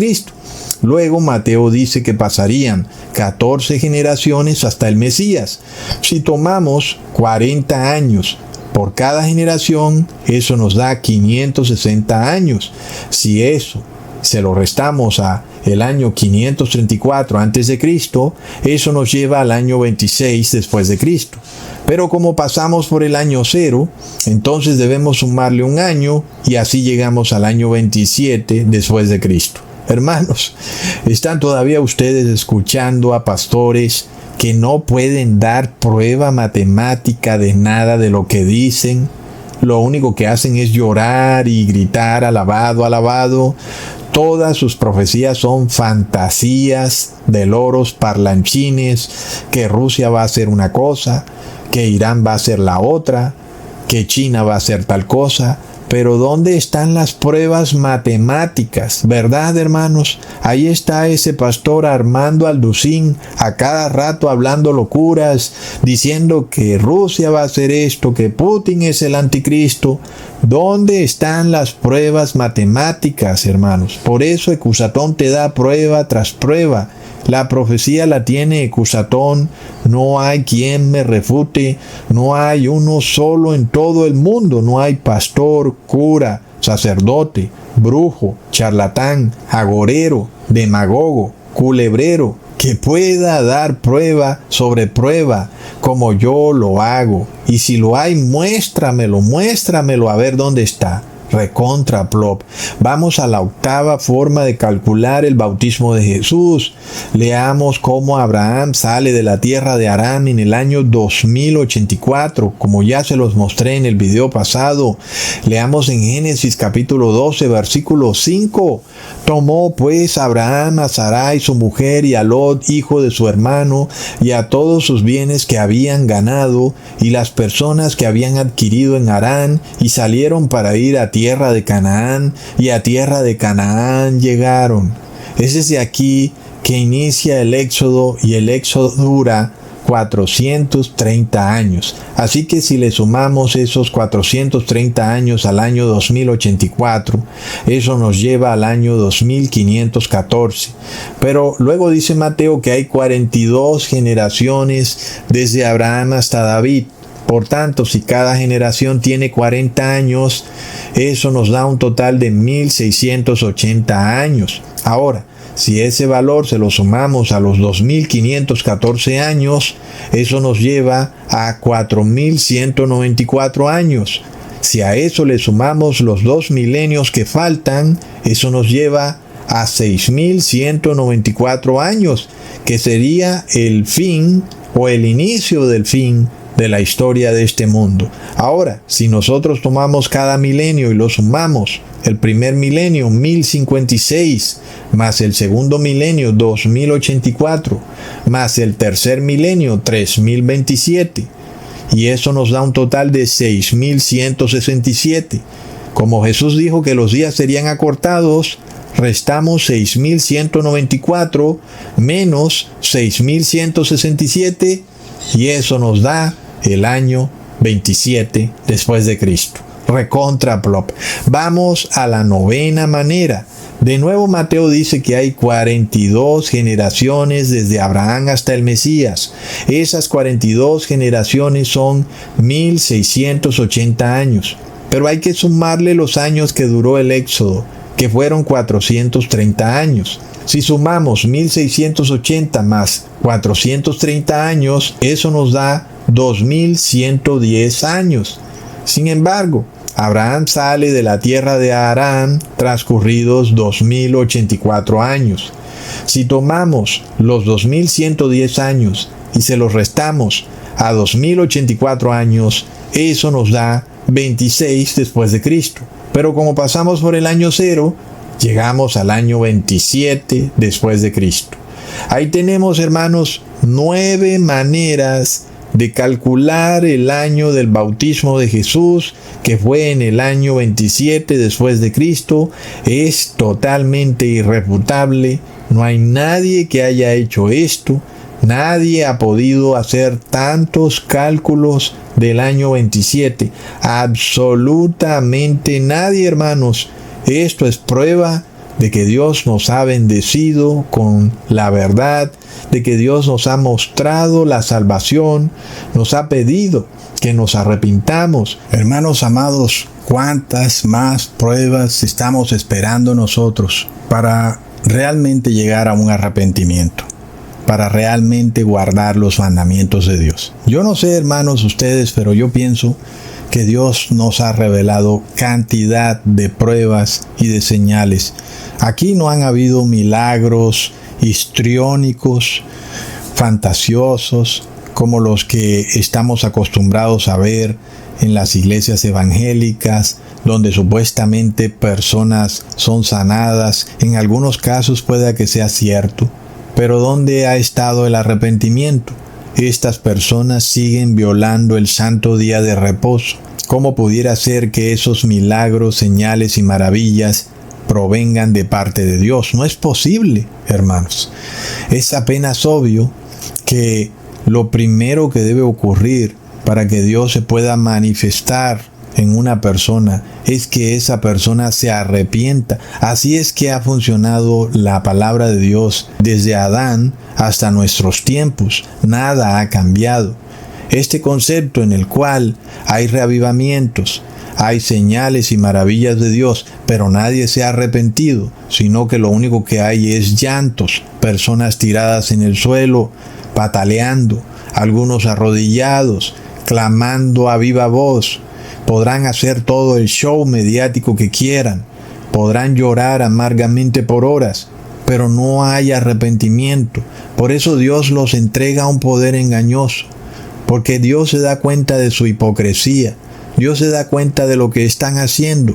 [SPEAKER 1] Luego Mateo dice que pasarían 14 generaciones hasta el Mesías. Si tomamos 40 años por cada generación, eso nos da 560 años. Si eso se lo restamos a el año 534 a.C., eso nos lleva al año 26 después de Cristo. Pero como pasamos por el año 0, entonces debemos sumarle un año y así llegamos al año 27 después de Cristo. Hermanos, ¿están todavía ustedes escuchando a pastores que no pueden dar prueba matemática de nada de lo que dicen? Lo único que hacen es llorar y gritar, alabado, alabado. Todas sus profecías son fantasías de loros parlanchines, que Rusia va a hacer una cosa, que Irán va a hacer la otra, que China va a hacer tal cosa. Pero ¿dónde están las pruebas matemáticas? ¿Verdad, hermanos? Ahí está ese pastor Armando Alducín a cada rato hablando locuras, diciendo que Rusia va a hacer esto, que Putin es el anticristo. ¿Dónde están las pruebas matemáticas, hermanos? Por eso Ecusatón te da prueba tras prueba. La profecía la tiene Cusatón, no hay quien me refute, no hay uno solo en todo el mundo, no hay pastor, cura, sacerdote, brujo, charlatán, agorero, demagogo, culebrero, que pueda dar prueba sobre prueba, como yo lo hago. Y si lo hay, muéstramelo a ver dónde está. Recontra plop. Vamos a la octava forma de calcular el bautismo de Jesús. Leamos cómo Abraham sale de la tierra de Aram en el año 2084, como ya se los mostré en el video pasado. Leamos en Génesis capítulo 12, versículo 5. Tomó pues Abraham a Sarai su mujer y a Lot, hijo de su hermano, y a todos sus bienes que habían ganado, y las personas que habían adquirido en Harán, y salieron para ir a tierra de Canaán, y a tierra de Canaán llegaron. Es desde aquí que inicia el éxodo, y el éxodo dura 430 años. Así que si le sumamos esos 430 años al año 2084, eso nos lleva al año 2514. Pero luego dice Mateo que hay 42 generaciones desde Abraham hasta David. Por tanto, si cada generación tiene 40 años, eso nos da un total de 1680 años. Ahora, si ese valor se lo sumamos a los 2514 años, eso nos lleva a 4194 años. Si a eso le sumamos los 2 milenios que faltan, eso nos lleva a 6194 años, que sería el fin o el inicio del fin de la historia de este mundo. Ahora, si nosotros tomamos cada milenio y lo sumamos, el primer milenio 1056, más el segundo milenio 2084, más el tercer milenio 3027, y eso nos da un total de 6167. Como Jesús dijo que los días serían acortados, restamos 6194 menos 6167, y eso nos da el año 27 después de Cristo. Recontra plop. Vamos a la novena manera. De nuevo Mateo dice que hay 42 generaciones desde Abraham hasta el Mesías. Esas 42 generaciones son 1680 años. Pero hay que sumarle los años que duró el éxodo, que fueron 430 años. Si sumamos 1680 más 430 años, eso nos da 2110 años. Sin embargo, Abraham sale de la tierra de Harán transcurridos 2084 años. Si tomamos los 2110 años y se los restamos a 2084 años, eso nos da 26 después de Cristo. Pero como pasamos por el año 0, llegamos al año 27 después de Cristo. Ahí tenemos, hermanos, 9 maneras de calcular el año del bautismo de Jesús, que fue en el año 27 después de Cristo. Es totalmente irrefutable. No hay nadie que haya hecho esto. Nadie ha podido hacer tantos cálculos del año 27. Absolutamente nadie, hermanos. Esto es prueba de que Dios nos ha bendecido con la verdad, de que Dios nos ha mostrado la salvación, nos ha pedido que nos arrepintamos. Hermanos amados, ¿cuántas más pruebas estamos esperando nosotros para realmente llegar a un arrepentimiento? Para realmente guardar los mandamientos de Dios. Yo no sé, hermanos, ustedes, pero yo pienso que Dios nos ha revelado cantidad de pruebas y de señales. Aquí no han habido milagros histriónicos, fantasiosos, como los que estamos acostumbrados a ver en las iglesias evangélicas, donde supuestamente personas son sanadas. En algunos casos puede que sea cierto, pero ¿dónde ha estado el arrepentimiento? Estas personas siguen violando el santo día de reposo. ¿Cómo pudiera ser que esos milagros, señales y maravillas provengan de parte de Dios? No es posible, hermanos. Es apenas obvio que lo primero que debe ocurrir para que Dios se pueda manifestar en una persona es que esa persona se arrepienta. Así es que ha funcionado la palabra de Dios desde Adán hasta nuestros tiempos. Nada ha cambiado. Este concepto en el cual hay reavivamientos, hay señales y maravillas de Dios, pero nadie se ha arrepentido, sino que lo único que hay es llantos, personas tiradas en el suelo, pataleando, algunos arrodillados, clamando a viva voz. Podrán hacer todo el show mediático que quieran, podrán llorar amargamente por horas, pero no hay arrepentimiento. Por eso Dios los entrega a un poder engañoso, porque Dios se da cuenta de su hipocresía. Dios se da cuenta de lo que están haciendo,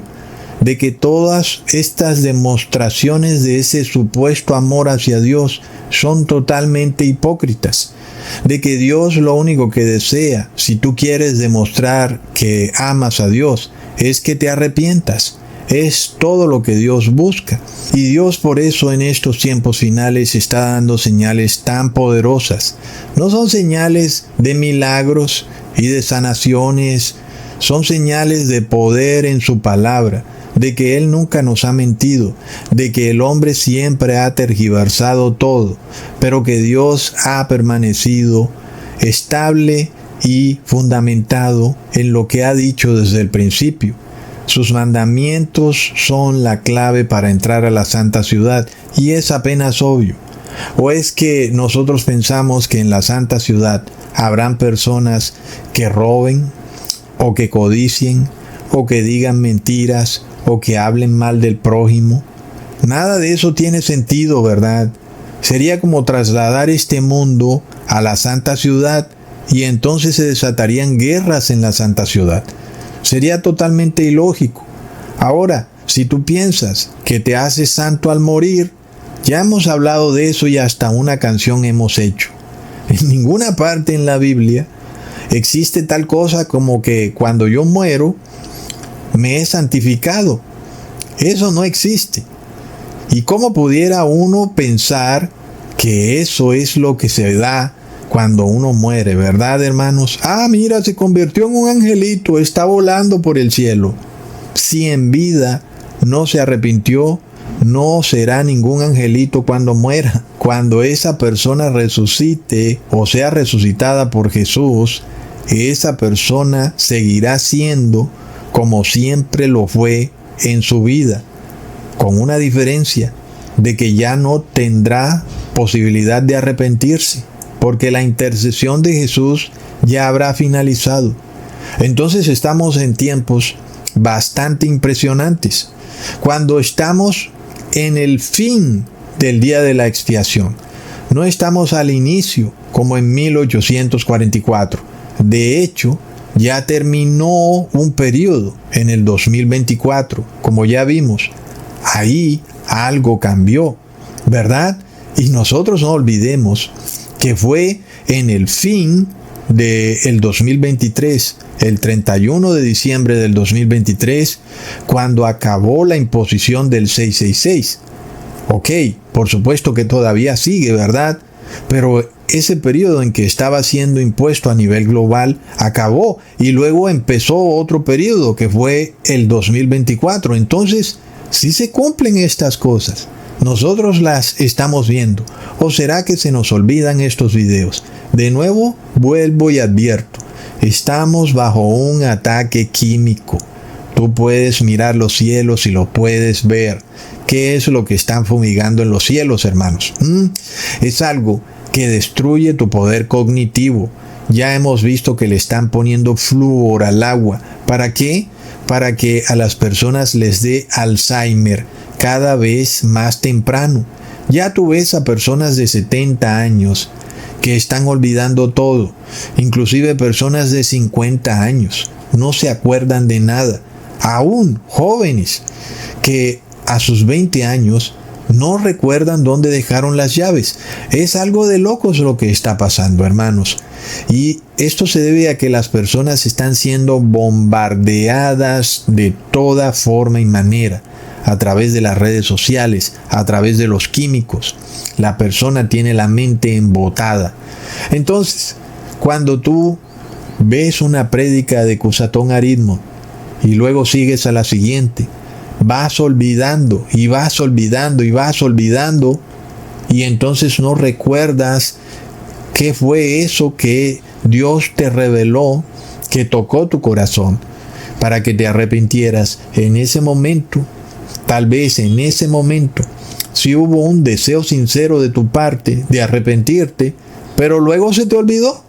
[SPEAKER 1] de que todas estas demostraciones de ese supuesto amor hacia Dios son totalmente hipócritas, de que Dios lo único que desea, si tú quieres demostrar que amas a Dios, es que te arrepientas. Es todo lo que Dios busca. Y Dios por eso en estos tiempos finales está dando señales tan poderosas. No son señales de milagros y de sanaciones, son señales de poder en su palabra, de que Él nunca nos ha mentido, de que el hombre siempre ha tergiversado todo, pero que Dios ha permanecido estable y fundamentado en lo que ha dicho desde el principio. Sus mandamientos son la clave para entrar a la santa ciudad, y es apenas obvio. ¿O es que nosotros pensamos que en la santa ciudad habrán personas que roben, o que codicien, o que digan mentiras, o que hablen mal del prójimo? Nada de eso tiene sentido, ¿verdad? Sería como trasladar este mundo a la santa ciudad, y entonces se desatarían guerras en la santa ciudad. Sería totalmente ilógico. Ahora, si tú piensas que te haces santo al morir, ya hemos hablado de eso y hasta una canción hemos hecho. En ninguna parte en la Biblia existe tal cosa como que cuando yo muero me he santificado. Eso no existe. ¿Y cómo pudiera uno pensar que eso es lo que se da cuando uno muere, verdad, hermanos? Ah, mira, se convirtió en un angelito, está volando por el cielo. Si en vida no se arrepintió, no será ningún angelito cuando muera. Cuando esa persona resucite o sea resucitada por Jesús, esa persona seguirá siendo como siempre lo fue en su vida, con una diferencia de que ya no tendrá posibilidad de arrepentirse, porque la intercesión de Jesús ya habrá finalizado. Entonces estamos en tiempos bastante impresionantes, cuando estamos en el fin del día de la expiación. No estamos al inicio, como en 1844. De hecho, ya terminó un periodo en el 2024, como ya vimos. Ahí algo cambió, ¿verdad? Y nosotros no olvidemos que fue en el fin del 2023, el 31 de diciembre del 2023, cuando acabó la imposición del 666. Ok, por supuesto que todavía sigue, ¿verdad? Pero ese periodo en que estaba siendo impuesto a nivel global acabó y luego empezó otro periodo que fue el 2024. Entonces, sí se cumplen estas cosas. Nosotros las estamos viendo. ¿O será que se nos olvidan estos videos? De nuevo, vuelvo y advierto. Estamos bajo un ataque químico. Tú puedes mirar los cielos y lo puedes ver. ¿Qué es lo que están fumigando en los cielos, hermanos? Es algo que destruye tu poder cognitivo. Ya hemos visto que le están poniendo flúor al agua. ¿Para qué? Para que a las personas les dé Alzheimer cada vez más temprano. Ya tú ves a personas de 70 años que están olvidando todo, inclusive personas de 50 años, no se acuerdan de nada, aún jóvenes que a sus 20 años no recuerdan dónde dejaron las llaves. Es algo de locos lo que está pasando, hermanos. Y esto se debe a que las personas están siendo bombardeadas de toda forma y manera, a través de las redes sociales, a través de los químicos. La persona tiene la mente embotada. Entonces, cuando tú ves una prédica de Cusatón Aridmo y luego sigues a la siguiente. Vas olvidando y vas olvidando y vas olvidando, y entonces no recuerdas qué fue eso que Dios te reveló, que tocó tu corazón, para que te arrepintieras en ese momento. Tal vez en ese momento sí hubo un deseo sincero de tu parte de arrepentirte, pero luego se te olvidó.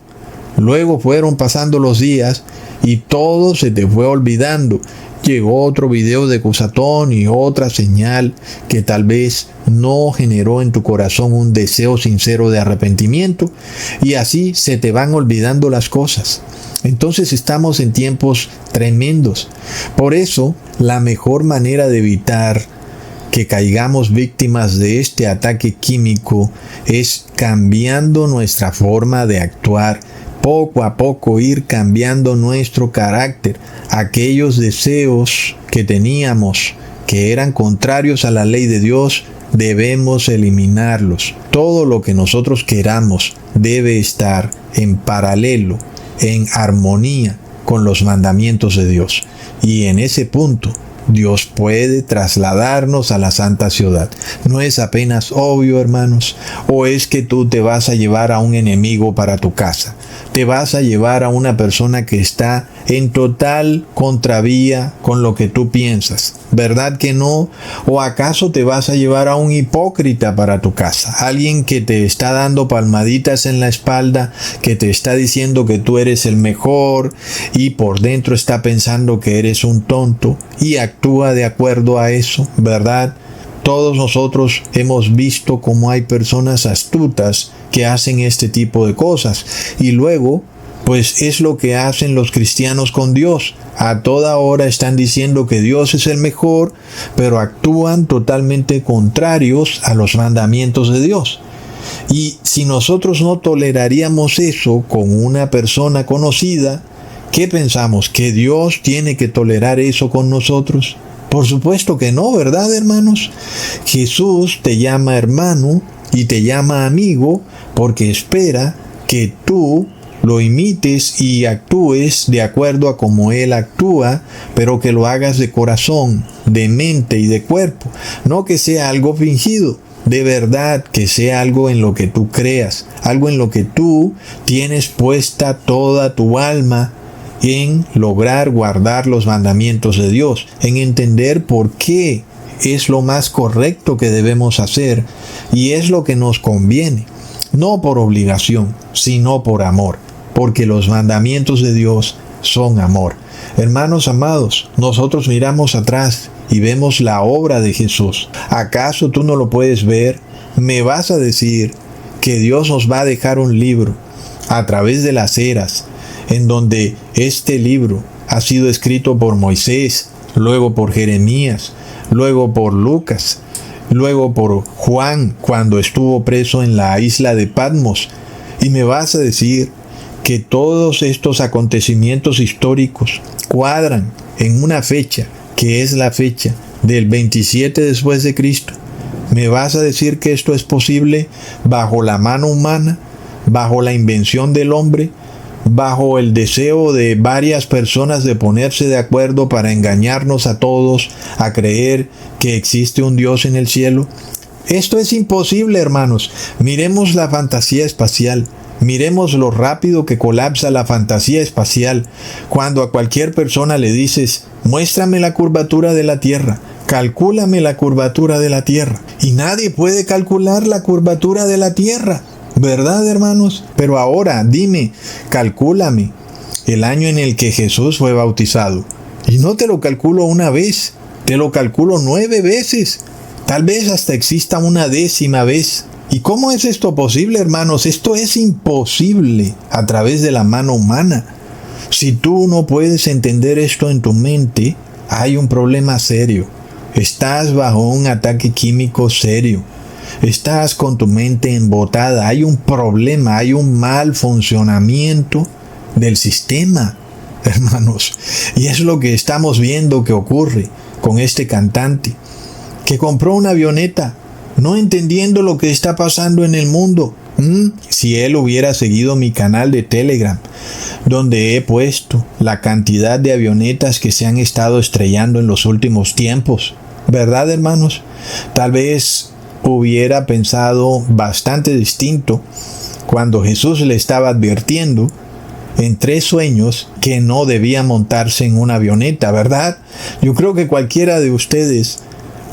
[SPEAKER 1] Luego fueron pasando los días y todo se te fue olvidando. Llegó otro video de Cusatón y otra señal que tal vez no generó en tu corazón un deseo sincero de arrepentimiento, y así se te van olvidando las cosas. Entonces estamos en tiempos tremendos. Por eso, la mejor manera de evitar que caigamos víctimas de este ataque químico es cambiando nuestra forma de actuar. Poco a poco ir cambiando nuestro carácter. Aquellos deseos que teníamos que eran contrarios a la ley de Dios, debemos eliminarlos. Todo lo que nosotros queramos debe estar en paralelo, en armonía con los mandamientos de Dios. Y en ese punto, Dios puede trasladarnos a la santa ciudad. ¿No es apenas obvio, hermanos? ¿O es que tú te vas a llevar a un enemigo para tu casa? ¿Te vas a llevar a una persona que está en total contravía con lo que tú piensas? ¿Verdad que no? ¿O acaso te vas a llevar a un hipócrita para tu casa? Alguien que te está dando palmaditas en la espalda, que te está diciendo que tú eres el mejor y por dentro está pensando que eres un tonto y actúa de acuerdo a eso, ¿verdad? Todos nosotros hemos visto cómo hay personas astutas que hacen este tipo de cosas, y luego pues es lo que hacen los cristianos con Dios. A toda hora están diciendo que Dios es el mejor, pero actúan totalmente contrarios a los mandamientos de Dios. Y si nosotros no toleraríamos eso con una persona conocida, ¿qué pensamos? ¿Que Dios tiene que tolerar eso con nosotros? Por supuesto que no, ¿verdad, hermanos? Jesús te llama hermano y te llama amigo porque espera que tú lo imites y actúes de acuerdo a como Él actúa, pero que lo hagas de corazón, de mente y de cuerpo. No que sea algo fingido, de verdad que sea algo en lo que tú creas, algo en lo que tú tienes puesta toda tu alma, en lograr guardar los mandamientos de Dios, en entender por qué es lo más correcto que debemos hacer y es lo que nos conviene, no por obligación, sino por amor, porque los mandamientos de Dios son amor. Hermanos amados, nosotros miramos atrás y vemos la obra de Jesús. ¿Acaso tú no lo puedes ver? ¿Me vas a decir que Dios nos va a dejar un libro a través de las eras, en donde este libro ha sido escrito por Moisés, luego por Jeremías, luego por Lucas, luego por Juan cuando estuvo preso en la isla de Patmos? Y me vas a decir que todos estos acontecimientos históricos cuadran en una fecha, que es la fecha del 27 después de Cristo. ¿Me vas a decir que esto es posible bajo la mano humana, bajo la invención del hombre, bajo el deseo de varias personas de ponerse de acuerdo para engañarnos a todos a creer que existe un Dios en el cielo? Esto es imposible, hermanos. Miremos la fantasía espacial. Miremos lo rápido que colapsa la fantasía espacial cuando a cualquier persona le dices: muéstrame la curvatura de la Tierra, calcúlame la curvatura de la Tierra. Y nadie puede calcular la curvatura de la Tierra, ¿verdad, hermanos? Pero ahora, dime, calcúlame el año en el que Jesús fue bautizado. Y no te lo calculo una vez, te lo calculo 9 veces. Tal vez hasta exista una 10ª vez. ¿Y cómo es esto posible, hermanos? Esto es imposible a través de la mano humana. Si tú no puedes entender esto en tu mente, hay un problema serio. Estás bajo un ataque químico serio. Estás con tu mente embotada. Hay un problema, hay un mal funcionamiento del sistema, hermanos. Y es lo que estamos viendo que ocurre con este cantante que compró una avioneta, no entendiendo lo que está pasando en el mundo. Si él hubiera seguido mi canal de Telegram, donde he puesto la cantidad de avionetas que se han estado estrellando en los últimos tiempos, ¿verdad, hermanos? Tal vez hubiera pensado bastante distinto cuando Jesús le estaba advirtiendo en 3 sueños que no debía montarse en una avioneta, ¿verdad? Yo creo que cualquiera de ustedes,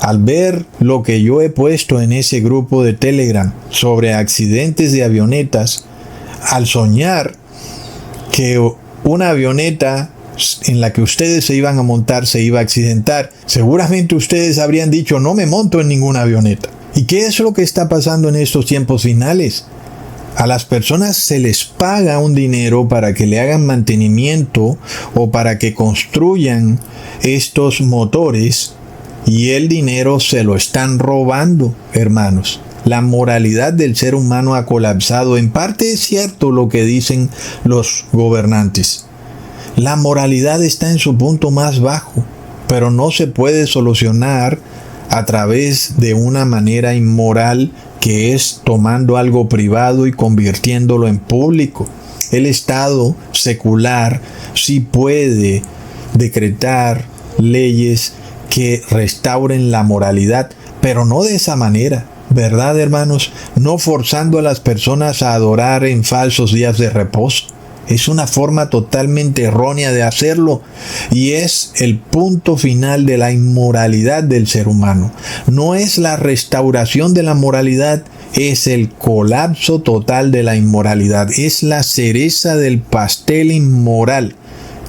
[SPEAKER 1] al ver lo que yo he puesto en ese grupo de Telegram sobre accidentes de avionetas, al soñar que una avioneta en la que ustedes se iban a montar se iba a accidentar, seguramente ustedes habrían dicho: no me monto en ninguna avioneta. ¿Y qué es lo que está pasando en estos tiempos finales? A las personas se les paga un dinero para que le hagan mantenimiento o para que construyan estos motores, y el dinero se lo están robando, hermanos. La moralidad del ser humano ha colapsado. En parte es cierto lo que dicen los gobernantes. La moralidad está en su punto más bajo, pero no se puede solucionar a través de una manera inmoral, que es tomando algo privado y convirtiéndolo en público. El Estado secular sí puede decretar leyes que restauren la moralidad, pero no de esa manera, ¿verdad, hermanos? No forzando a las personas a adorar en falsos días de reposo. Es una forma totalmente errónea de hacerlo, y es el punto final de la inmoralidad del ser humano. No es la restauración de la moralidad, es el colapso total de la inmoralidad. Es la cereza del pastel inmoral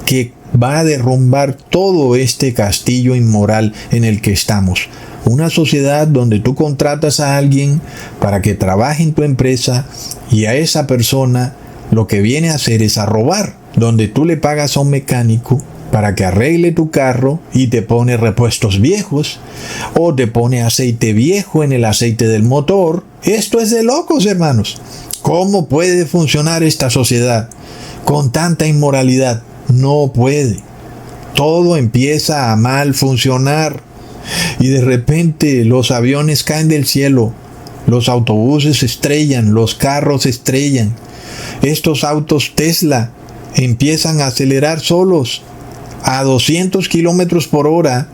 [SPEAKER 1] que va a derrumbar todo este castillo inmoral en el que estamos. Una sociedad donde tú contratas a alguien para que trabaje en tu empresa, y a esa persona lo que viene a hacer es a robar, donde tú le pagas a un mecánico para que arregle tu carro y te pone repuestos viejos o te pone aceite viejo en el aceite del motor. Esto es de locos, hermanos. ¿Cómo puede funcionar esta sociedad con tanta inmoralidad? No puede. Todo empieza a mal funcionar y de repente los aviones caen del cielo, los autobuses se estrellan, los carros se estrellan. Estos autos Tesla empiezan a acelerar solos a 200 kilómetros por hora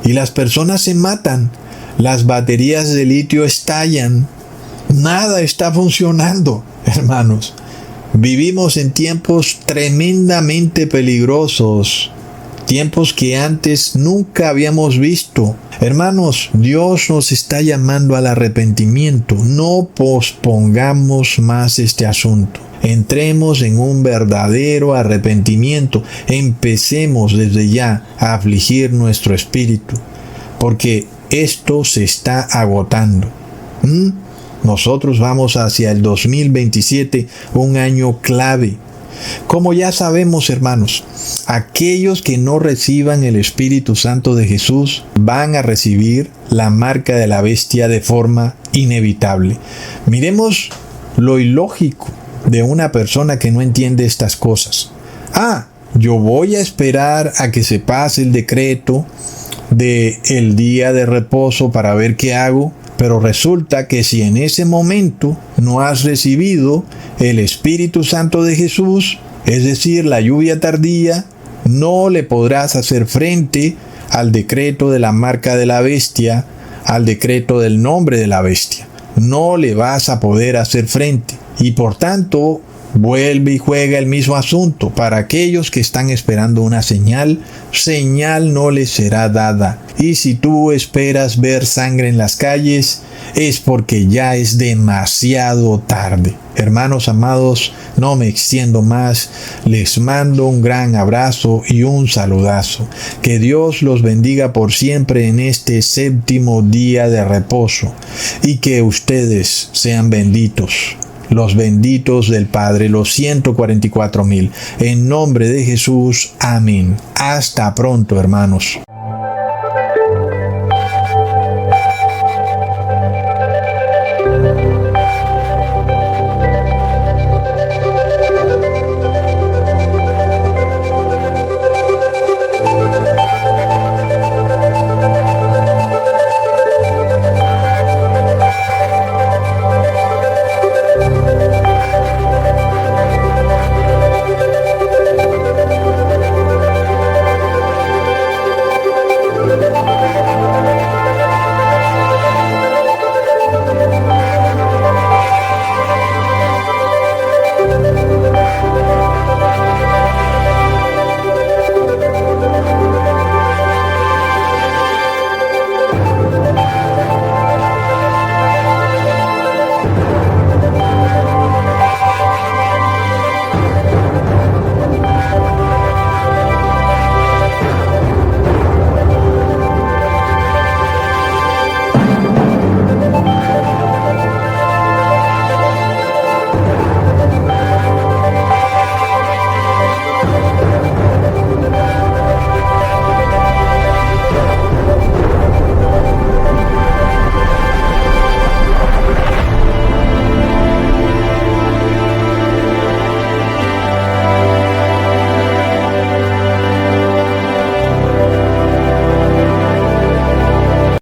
[SPEAKER 1] y las personas se matan. Las baterías de litio estallan. Nada está funcionando, hermanos. Vivimos en tiempos tremendamente peligrosos, tiempos que antes nunca habíamos visto. Hermanos, Dios nos está llamando al arrepentimiento. No pospongamos más este asunto. Entremos en un verdadero arrepentimiento. Empecemos desde ya a afligir nuestro espíritu, porque esto se está agotando. Nosotros vamos hacia el 2027, un año clave. Como ya sabemos, hermanos, aquellos que no reciban el Espíritu Santo de Jesús van a recibir la marca de la bestia de forma inevitable. Miremos lo ilógico de una persona que no entiende estas cosas. Yo voy a esperar a que se pase el decreto del día de reposo para ver qué hago. Pero resulta que si en ese momento no has recibido el Espíritu Santo de Jesús, es decir, la lluvia tardía, no le podrás hacer frente al decreto de la marca de la bestia, al decreto del nombre de la bestia. No le vas a poder hacer frente. Y por tanto, vuelve y juega el mismo asunto. Para aquellos que están esperando una señal, señal no les será dada. Y si tú esperas ver sangre en las calles, es porque ya es demasiado tarde. Hermanos amados, no me extiendo más. Les mando un gran abrazo y un saludazo. Que Dios los bendiga por siempre en este 7º día de reposo. Y que ustedes sean benditos. Los benditos del Padre, los 144,000. En nombre de Jesús, amén. Hasta pronto, hermanos.